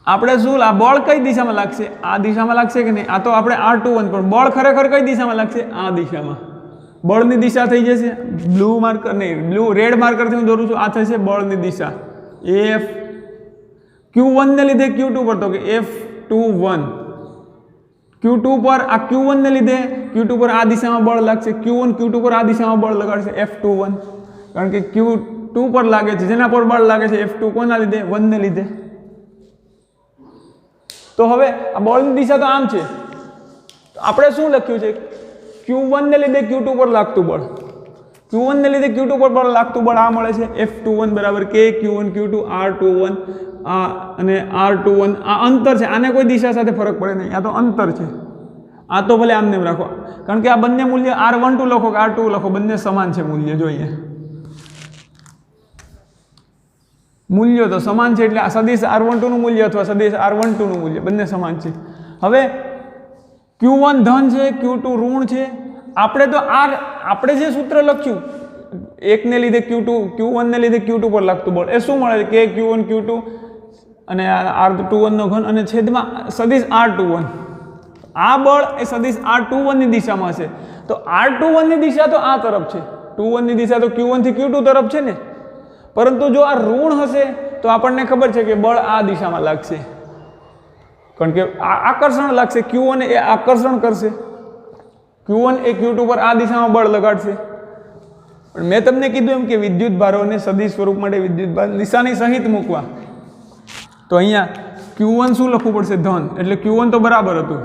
આપણે શું આ બળ કઈ દિશામાં લાગશે આ દિશામાં લાગશે કે નહીં આ તો આપણે R21 પણ બળ ખરેખર કઈ દિશામાં લાગશે આ દિશામાં બળની દિશા થઈ જશે બ્લુ માર્કર નહીં રેડ માર્કરથી હું દોરું છું આ થશે બળની દિશા F Q1 ને લીધે Q2 પર તો કે F21 Q2 પર આ Q1 ને લીધે Q2 પર આ દિશામાં બળ લાગશે Q1 Q2 પર આ દિશામાં બળ લગાડશે F21 કારણ કે Q2 પર લાગે છે જેના પર બળ લાગે છે F2 કોના લીધે 1 ને લીધે તો હવે આ બળની દિશા તો આમ છે તો આપણે શું લખ્યું છે Q1 ને લીધે Q2 પર લાગતું બળ, Q1 ને લીધે Q2 પર બળ લાગતું બળ આ મળે છે F21 બરાબર K Q1 Q2 R21 આ અને R21 આ અંતર છે, આને કોઈ દિશા સાથે ફરક પડે નહીં, આ તો અંતર છે, આ તો ભલે આમને રાખો કારણ કે આ બંને મૂલ્ય R12 લખો કે R2 લખો બંને સમાન છે મૂલ્ય, જોઈએ મૂલ્યો તો સમાન છે એટલે આ સદિશ R12 નું મૂલ્ય અથવા સદિશ R12 નું મૂલ્ય બંને સમાન છે। હવે Q1 ધન છે Q2 ઋણ છે, આપણે તો આપણે જે સૂત્ર લખ્યું એકને લીધે Q1 ને લીધે Q2 પર લાગતું બળ એ શું મળે કે Q1 Q2 અને R21 નો ઘન અને છેદમાં સદિશ R21, આ બળ એ સદિશ R21 ની દિશામાં છે, તો R21 ની દિશા તો આ તરફ છે, 21 ની દિશા તો Q1 થી Q2 તરફ છે ને, પરંતુ જો આ ઋણ હશે તો આપણને ખબર છે કે બળ આ દિશામાં લાગશે, કારણ કે આકર્ષણ લાગશે, Q1 એ આકર્ષણ કરશે, Q1 એ Q2 પર આ દિશામાં બળ લગાડશે। પણ મેં તમને કીધું એમ કે વિદ્યુત ભારોને સદિશ સ્વરૂપ માટે વિદ્યુત ભાર નિશાની સહિત મૂકવા, તો અહીંયા Q1 શું લખવું પડશે ધન, એટલે Q1 તો બરાબર હતું,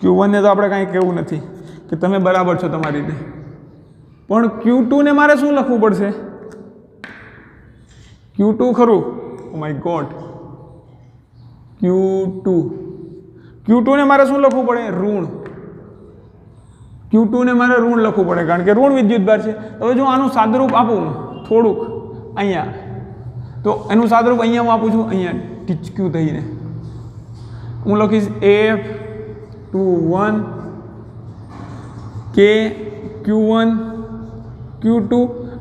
Q1 ને તો આપણે કાંઈ કહેવું નથી કે તમે બરાબર છો તમારી રીતે, પણ Q2 ને મારે શું લખવું પડશે Q2 ખરું, ઓ માય ગોડ Q2 ને મારે શું લખવું પડે ઋણ, Q2 ને મારે ઋણ લખવું પડે કારણ કે ઋણ વિદ્યુતભાર છે। હવે જો આનું સાદરૂપ આપું થોડુંક અહીંયા, તો એનું સાદરૂપ અહીંયા હું આપું છું, અહીંયા ટીચક્યુ થઈને હું લખીશ F21 K Q1 Q2,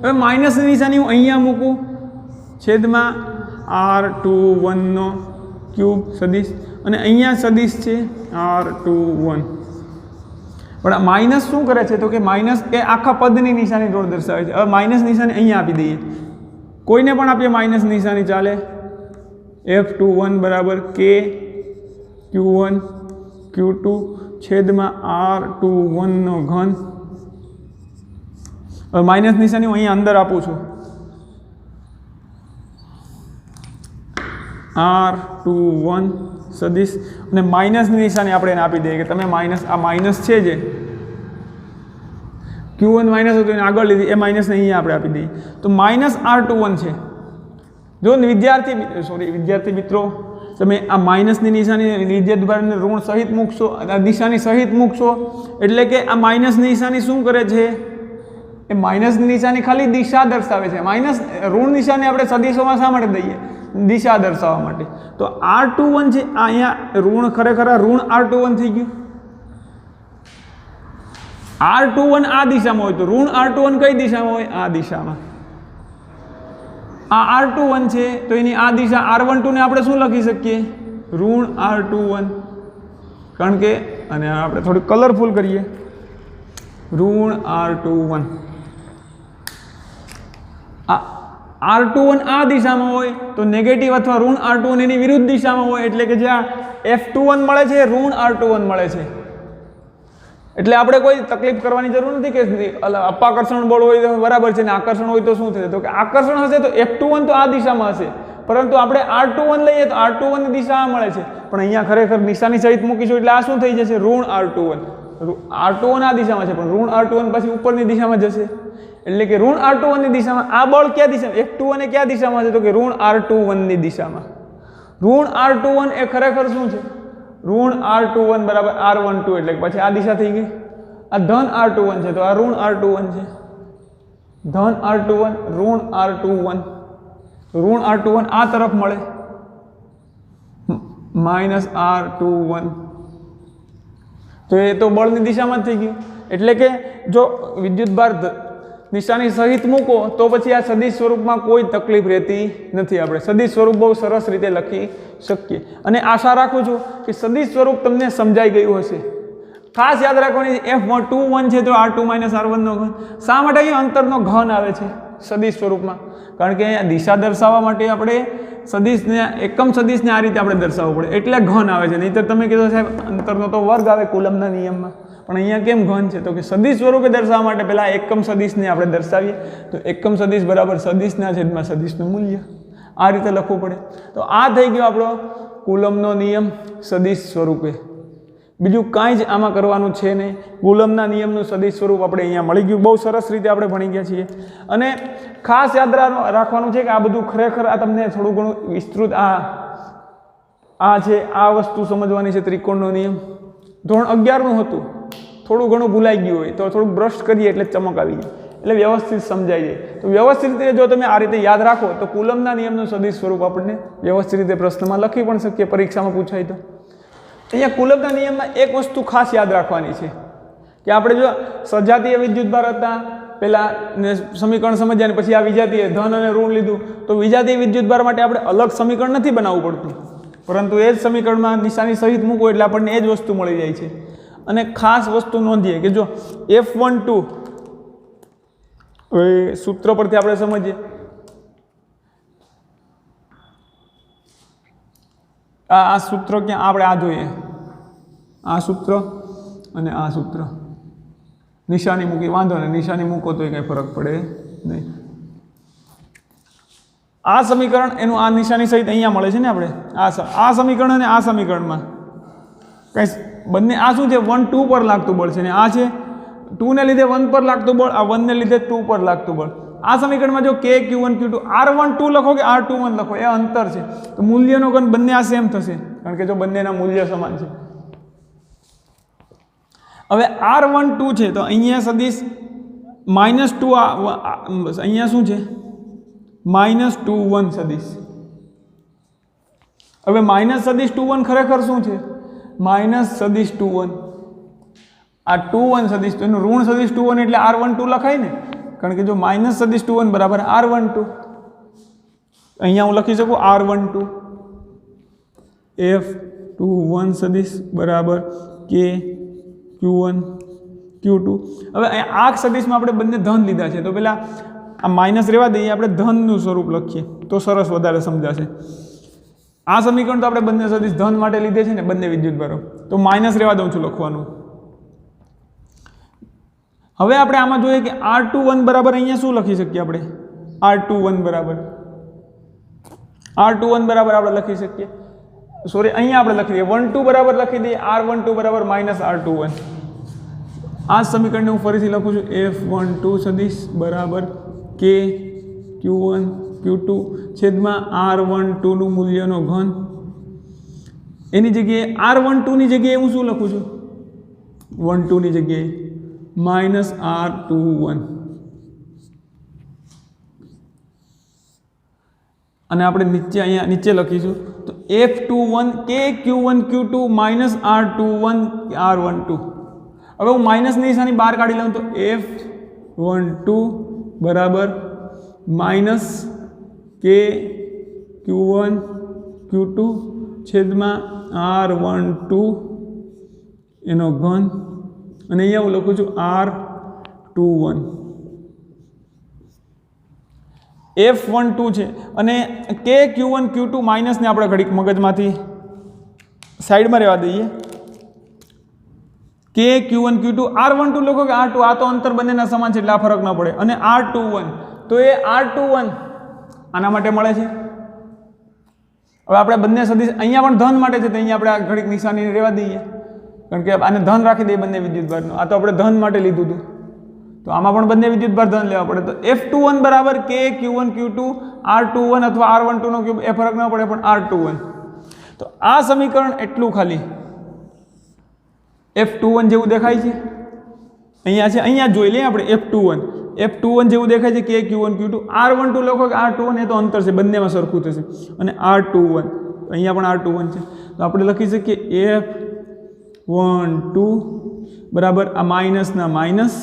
હવે માઇનસની નિશાની હું અહીંયા મૂકું છેદમાં R21 નો ક્યુબ સદિશ અને અહીંયા સદિશ છે R21, પણ આ માઇનસ શું કરે છે તો કે માઇનસ એ આખા પદની નિશાની જોડ દર્શાવે છે। હવે માઇનસ નિશાની અહીંયા આપી દઈએ, કોઈને પણ આપીએ માઇનસ નિશાની ચાલે, F21 બરાબર K Q1 Q2 છેદમાં R21 નો ઘન, હવે માઇનસ નિશાની હું અહીંયા અંદર આપું છું R21 સદિશ અને માઇનસની નિશાની આપણે એને આપી દઈએ કે તમે માઇનસ આ માઇનસ છે જે Q1 માઇનસ હતું એને આગળ લીધી એ માઇનસને અહીંયા આપણે આપી દઈએ, તો માઇનસ R21 છે। જો વિદ્યાર્થી મિત્રો તમે આ માઇનસની નિશાની વિદ્યુતભારને ઋણ સહિત મૂકશો અને આ દિશાની સહિત મૂકશો એટલે કે આ માઇનસની નિશાની શું કરે છે એ માઇનસની નિશાની ખાલી દિશા દર્શાવે છે, માઇનસ ઋણ નિશાની આપણે સદિશોમાં શા માટે દઈએ દિશા દર્શાવવા માટે, તો R21 છે આ અહીંયા ઋણ ખરેખર ઋણ R21 થઈ ગયું, R21 આ દિશામાં હોય તો ઋણ R21 કઈ દિશામાં હોય આ દિશામાં, આ R21 છે તો એની આ દિશા R12 ને આપણે શું લખી શકીએ ઋણ R21, કારણ કે અને આપણે થોડી કલરફુલ કરીએ ઋણ R21, આ R21 આ દિશામાં હોય તો નેગેટિવ અથવા ઋણ R21 એની વિરુદ્ધ દિશામાં હોય, એટલે કે જ્યાં F21 મળે છે ઋણ R21 મળે છે, એટલે આપણે કોઈ તકલીફ કરવાની જરૂર નથી કે અપાકર્ષણ બળ હોય તો બરાબર છે ને આકર્ષણ હોય તો શું થશે, તો કે આકર્ષણ હશે તો F21 તો આ દિશામાં હશે, પરંતુ આપણે R21 લઈએ તો R21 ની દિશા આ મળે છે, પણ અહીંયા ખરેખર નિશાની સહિત મૂકીશું એટલે આ શું થઈ જશે ઋણ R21, R21 આ દિશામાં છે પણ ઋણ R21 પછી ઉપરની દિશામાં જશે, એટલે કે ઋણ R21 ની દિશામાં આ બળ કયા દિશામાં F21 એ કયા દિશામાં છે તો કે ઋણ R21 ની દિશામાં, ઋણ R21 એ ખરેખર શું છે ઋણ R21 બરાબર R12, એટલે પછી આ દિશા થઈ ગઈ, આ ધન R21 છે તો આ ઋણ R21 છે, ધન R21 ઋણ R21, ઋણ R21 આ તરફ મળે માઇનસ R21, તો એ તો બળની દિશામાં જ થઈ ગયું, એટલે કે જો વિદ્યુતભાર નિશાની સહિત મૂકો તો પછી આ સદિશ સ્વરૂપમાં કોઈ તકલીફ રહેતી નથી, આપણે સદિશ સ્વરૂપ બહુ સરસ રીતે લખી શકીએ, અને આશા રાખું છું કે સદિશ સ્વરૂપ તમને સમજાઈ ગયું હશે। ખાસ યાદ રાખવાની F21 છે તો R2 માઇનસ R1 નો ઘન, શા માટે અહીંયા અંતરનો ઘન આવે છે સદિશ સ્વરૂપમાં, કારણ કે અહીંયા દિશા દર્શાવવા માટે આપણે સદિશને એકમ સદિશને આ રીતે આપણે દર્શાવવું પડે એટલે ઘન આવે છે, નહીંતર તમે કીધો સાહેબ અંતરનો તો વર્ગ આવે કુલમના નિયમમાં, પણ અહીંયા કેમ ઘન છે તો કે સદિશ સ્વરૂપે દર્શાવવા માટે પહેલાં એકમ સદિશને આપણે દર્શાવીએ, તો એકમ સદિશ બરાબર સદિશના છેદમાં સદિશનું મૂલ્ય આ રીતે લખવું પડે, તો આ થઈ ગયો આપણો કુલમનો નિયમ સદિશ સ્વરૂપે। બીજું કાંઈ જ આમાં કરવાનું છે નહીં. કુલમના નિયમનું સદિશ સ્વરૂપ આપણે અહીંયા મળી ગયું. બહુ સરસ રીતે આપણે ભણી ગયા છીએ. અને ખાસ યાદ રાખવાનું છે કે આ બધું ખરેખર આ તમને થોડું ઘણું વિસ્તૃત આ છે, આ વસ્તુ સમજવાની છે. ત્રિકોણનો નિયમ ધોરણ 11નું હતું, થોડું ઘણું ભૂલાઈ ગયું હોય તો થોડુંક બ્રશ કરીએ એટલે ચમક આવી જાય, એટલે વ્યવસ્થિત સમજાઈ જાય. તો વ્યવસ્થિત રીતે જો તમે આ રીતે યાદ રાખો તો કુલમના નિયમનું સદિશ સ્વરૂપ આપણને વ્યવસ્થિત રીતે પ્રશ્નમાં લખી પણ શકીએ, પરીક્ષામાં પૂછાય તો. અહીંયા કુલમના નિયમમાં એક વસ્તુ ખાસ યાદ રાખવાની છે કે આપણે જો સજાતીય વિદ્યુતભાર હતા પહેલાં સમીકરણ સમજ્યા, પછી આ વિજાતીય ધન અને ઋણ લીધું, તો વિજાતીય વિદ્યુતભાર માટે આપણે અલગ સમીકરણ નથી બનાવવું પડતું, પરંતુ એ જ સમીકરણમાં નિશાની સહિત મૂકવું એટલે આપણને એ જ વસ્તુ મળી જાય છે. અને ખાસ વસ્તુ નોંધીએ કે જો F12 સૂત્ર પરથી આપણે સમજીએ, આ સૂત્ર ક્યાં આપણે આ જોઈએ, આ સૂત્ર અને આ સૂત્ર નિશાની મૂકી વાંધો નહીં, નિશાની મૂકો તો કંઈ ફરક પડે નહીં. આ સમીકરણ એનું આ નિશાની સહિત અહીંયા મળે છે ને આપણે આ સમીકરણ અને આ સમીકરણમાં કંઈ બંને આ શું છે 1 2 પર લાગતું બળ છે, ને આ છે 2 ને લીધે 1 પર લાગતું બળ, આ 1 ને લીધે 2 પર લાગતું બળ. આ સમીકરણમાં જો k q1 q2 r12 લખો કે r21 લખો એ અંતર છે, તો મૂલ્યનો ઘન બંને આ સેમ થશે કારણ કે જો બંનેના મૂલ્ય સમાન છે. હવે r12 છે તો અહીંયા સદિશ -2 અહીંયા શું છે -21 સદિશ. હવે માઇનસ સદિશ 21 ખરેખર શું છે? માઇનસ સદિશ 21. આ 21 સદિશ તો એનું ઋણ સદિશ 21 એટલે r12 લખાય ને, કારણ કે જો માઇનસ સદિશ 21 બરાબર r12, અહીંયા હું લખી શકું r12 F21 સદિશ બરાબર k q1 q2. હવે આ સદિશમાં આપણે બંને ધન લીધા છે તો પેલા આ માઇનસ રહેવા દઈએ, આપણે ધનનું સ્વરૂપ લખીએ તો સરસ વધારે સમજાશે. આ સમીકરણ તો આપણે બંને સદિશ ધન માટે લીધે છે ને બંને વિદ્યુતભારો, તો માઇનસ રહેવા દઉં છું લખવાનું. હવે આપણે આમાં જોઈએ કે r21 બરાબર અહીંયા શું લખી શકીએ આપણે? r21 બરાબર આપણે લખી શકીએ, સોરી અહીંયા આપણે લખી દઈએ 1 2 બરાબર લખી દઈએ, r12 બરાબર -r21. આ સમીકરણને હું ફરીથી લખું છું F12 સદિશ બરાબર k q1 q2 છેદમાં r12 નું મૂલ્યનો ઘન. એની જગ્યાએ r12 ની જગ્યાએ હું શું લખું છું? 12 ની જગ્યાએ -r21. અને આપણે નીચે અહીંયા નીચે લખીશું તો F21 k q1 q2 -r21 r12. હવે હું માઇનસની નિશાની બહાર કાઢી લઉં તો F12 બરાબર માઇનસ k q1 q2 છેદમાં r12 એનો ઘન, અને અહીંયા હું લખું છું r21. F12 છે અને k q1 q2 માઇનસને આપણે ઘડીક મગજમાંથી સાઈડમાં રહેવા દઈએ. k q1 q2 r12 લખો કે r2, આ તો અંતર બંનેના સમાન છે એટલે આ ફરક ન પડે, અને r21 તો એ r21 આના માટે મળે છે. હવે આપણે બંને સદિશ અહીંયા પણ ધન માટે છે તો અહીંયા આપણે આ ઘડીક નિશાની રહેવા દઈએ કારણ કે આને ધન રાખી દઈએ બંને વિદ્યુતભારનો. આ તો આપણે ધન માટે લીધું હતું તો આમાં પણ બંને વિદ્યુતભાર ધન લેવા પડે. તો F21 બરાબર k q1 q2 r21 અથવા r12 નો ક્યુબ, એ ફરક ન પડે પણ r21. તો આ સમીકરણ એટલું ખાલી F21 જેવું દેખાય છે, અહીંયા છે, અહીંયા જોઈ લઈએ આપણે F21 જેવું દેખાય છે k q1 q2 r12 લખો કે r21, એ તો અંતર છે બંનેમાં સરખું થશે, અને r21 અહીંયા પણ r21 છે તો આપણે લખી શકીએ F12 બરાબર આ માઇનસના માઇનસ,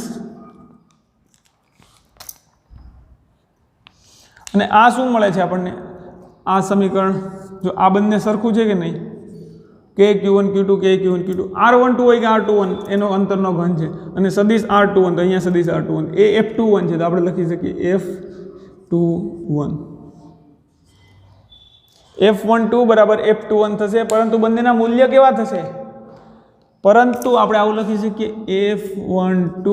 અને આ શું મળે છે આપણને? આ સમીકરણ જો આ બંને સરખું છે કે નહીં, k q1 q2 k q1 q2 r12 હોય કે r21 એનો અંતરનો ઘન છે, અને સદિશ r21 તો અહીંયા સદિશ r21 એ F21 છે તો આપણે લખી શકીએ F21. F12 બરાબર F21 થશે, પરંતુ બંનેના મૂલ્ય કેવા થશે? પરંતુ આપણે આવું લખી શકીએ F12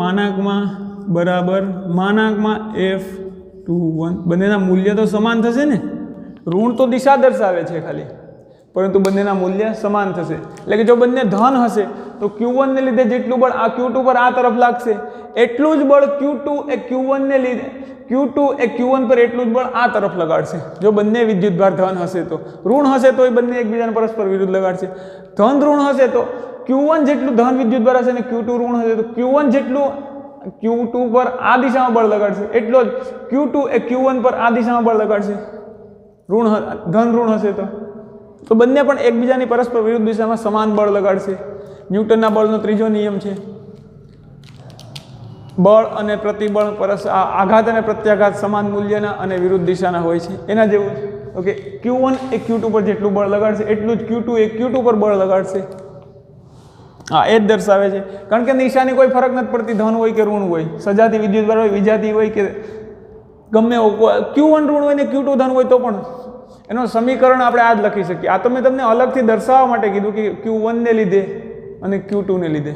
માનાંકમાં બરાબર માનાંકમાં F21. બંનેના મૂલ્ય તો સમાન થશે ને, ઋણ તો દિશા દર્શાવે છે ખાલી, પરંતુ બંનેના મૂલ્ય સમાન થશે. એટલે કે જો બંને ધન હશે તો Q1 ને લીધે જેટલું બળ આ Q2 પર આ તરફ લાગશે એટલું જ બળ Q2 એ Q1 ને લીધે Q2 એ Q1 પર એટલું જ બળ આ તરફ લગાડશે. જો બંને વિદ્યુતભાર ધન હશે તો. ઋણ હશે તો એ બંને એકબીજાને પરસ્પર વિરુદ્ધ લગાડશે. ધન ઋણ હશે તો Q1 જેટલું ધન વિદ્યુતભાર હશે અને Q2 ઋણ હશે તો Q1 જેટલું Q2 પર આ દિશામાં બળ લગાડશે એટલો જ Q2 એ Q1 પર આ દિશામાં બળ લગાડશે. ધન ઋણ હશે તો બંને પણ એકબીજાની પરસ્પર વિરુદ્ધ દિશામાં સમાન બળ લગાડશે. ન્યૂટનના બળનો ત્રીજો નિયમ છે બળ અને પ્રતિબળ આઘાત અને પ્રત્યાઘાત સમાન મૂલ્યના અને વિરુદ્ધ દિશાના હોય છે. એના જેવું ઓકે Q1 એ Q2 પર જેટલું બળ લગાડશે એટલું જ Q2 એ Q2 પર બળ લગાડશે. હા એ જ દર્શાવે છે કારણ કે નિશાની કોઈ ફરક નથી પડતી ધન હોય કે ઋણ હોય, સજાતી વિદ્યુતભાર હોય, વિજાતી હોય કે ગમે Q1 ઋણ હોય ને Q2 ધન હોય તો પણ એનું સમીકરણ આપણે આ જ લખી શકીએ. આ તો મેં તમને અલગથી દર્શાવવા માટે કીધું કે Q1 ને લીધે અને Q2 ને લીધે.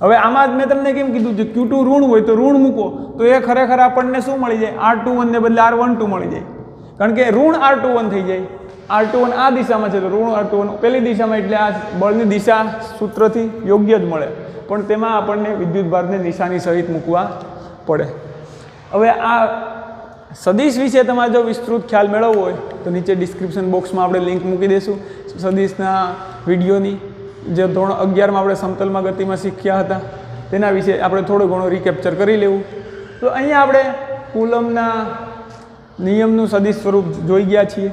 હવે આમાં જ મેં તમને કેમ કીધું કે Q2 ઋણ હોય તો ઋણ મૂકો તો એ ખરેખર આપણને શું મળી જાય R21 ને બદલે R12 મળી જાય કારણ કે ઋણ R21 થઈ જાય. R21 આ દિશામાં છે તો ઋણ R21 પેલી દિશામાં એટલે આ બળની દિશા સૂત્રથી યોગ્ય જ મળે પણ તેમાં આપણને વિદ્યુતભારને નિશાની સહિત મૂકવા પડે. હવે આ સદિશ વિશે તમારે જો વિસ્તૃત ખ્યાલ મેળવવો હોય તો નીચે ડિસ્ક્રિપ્શન બોક્સમાં આપણે લિંક મૂકી દઈશું સદિશના વિડીયોની. જે ધોરણ 11માં આપણે સમતલમાં ગતિમાં શીખ્યા હતા તેના વિશે આપણે થોડો ઘણો રિકેપ્ચર કરી લેવું. તો અહીંયા આપણે કુલમના નિયમનું સદિશ સ્વરૂપ જોઈ ગયા છીએ.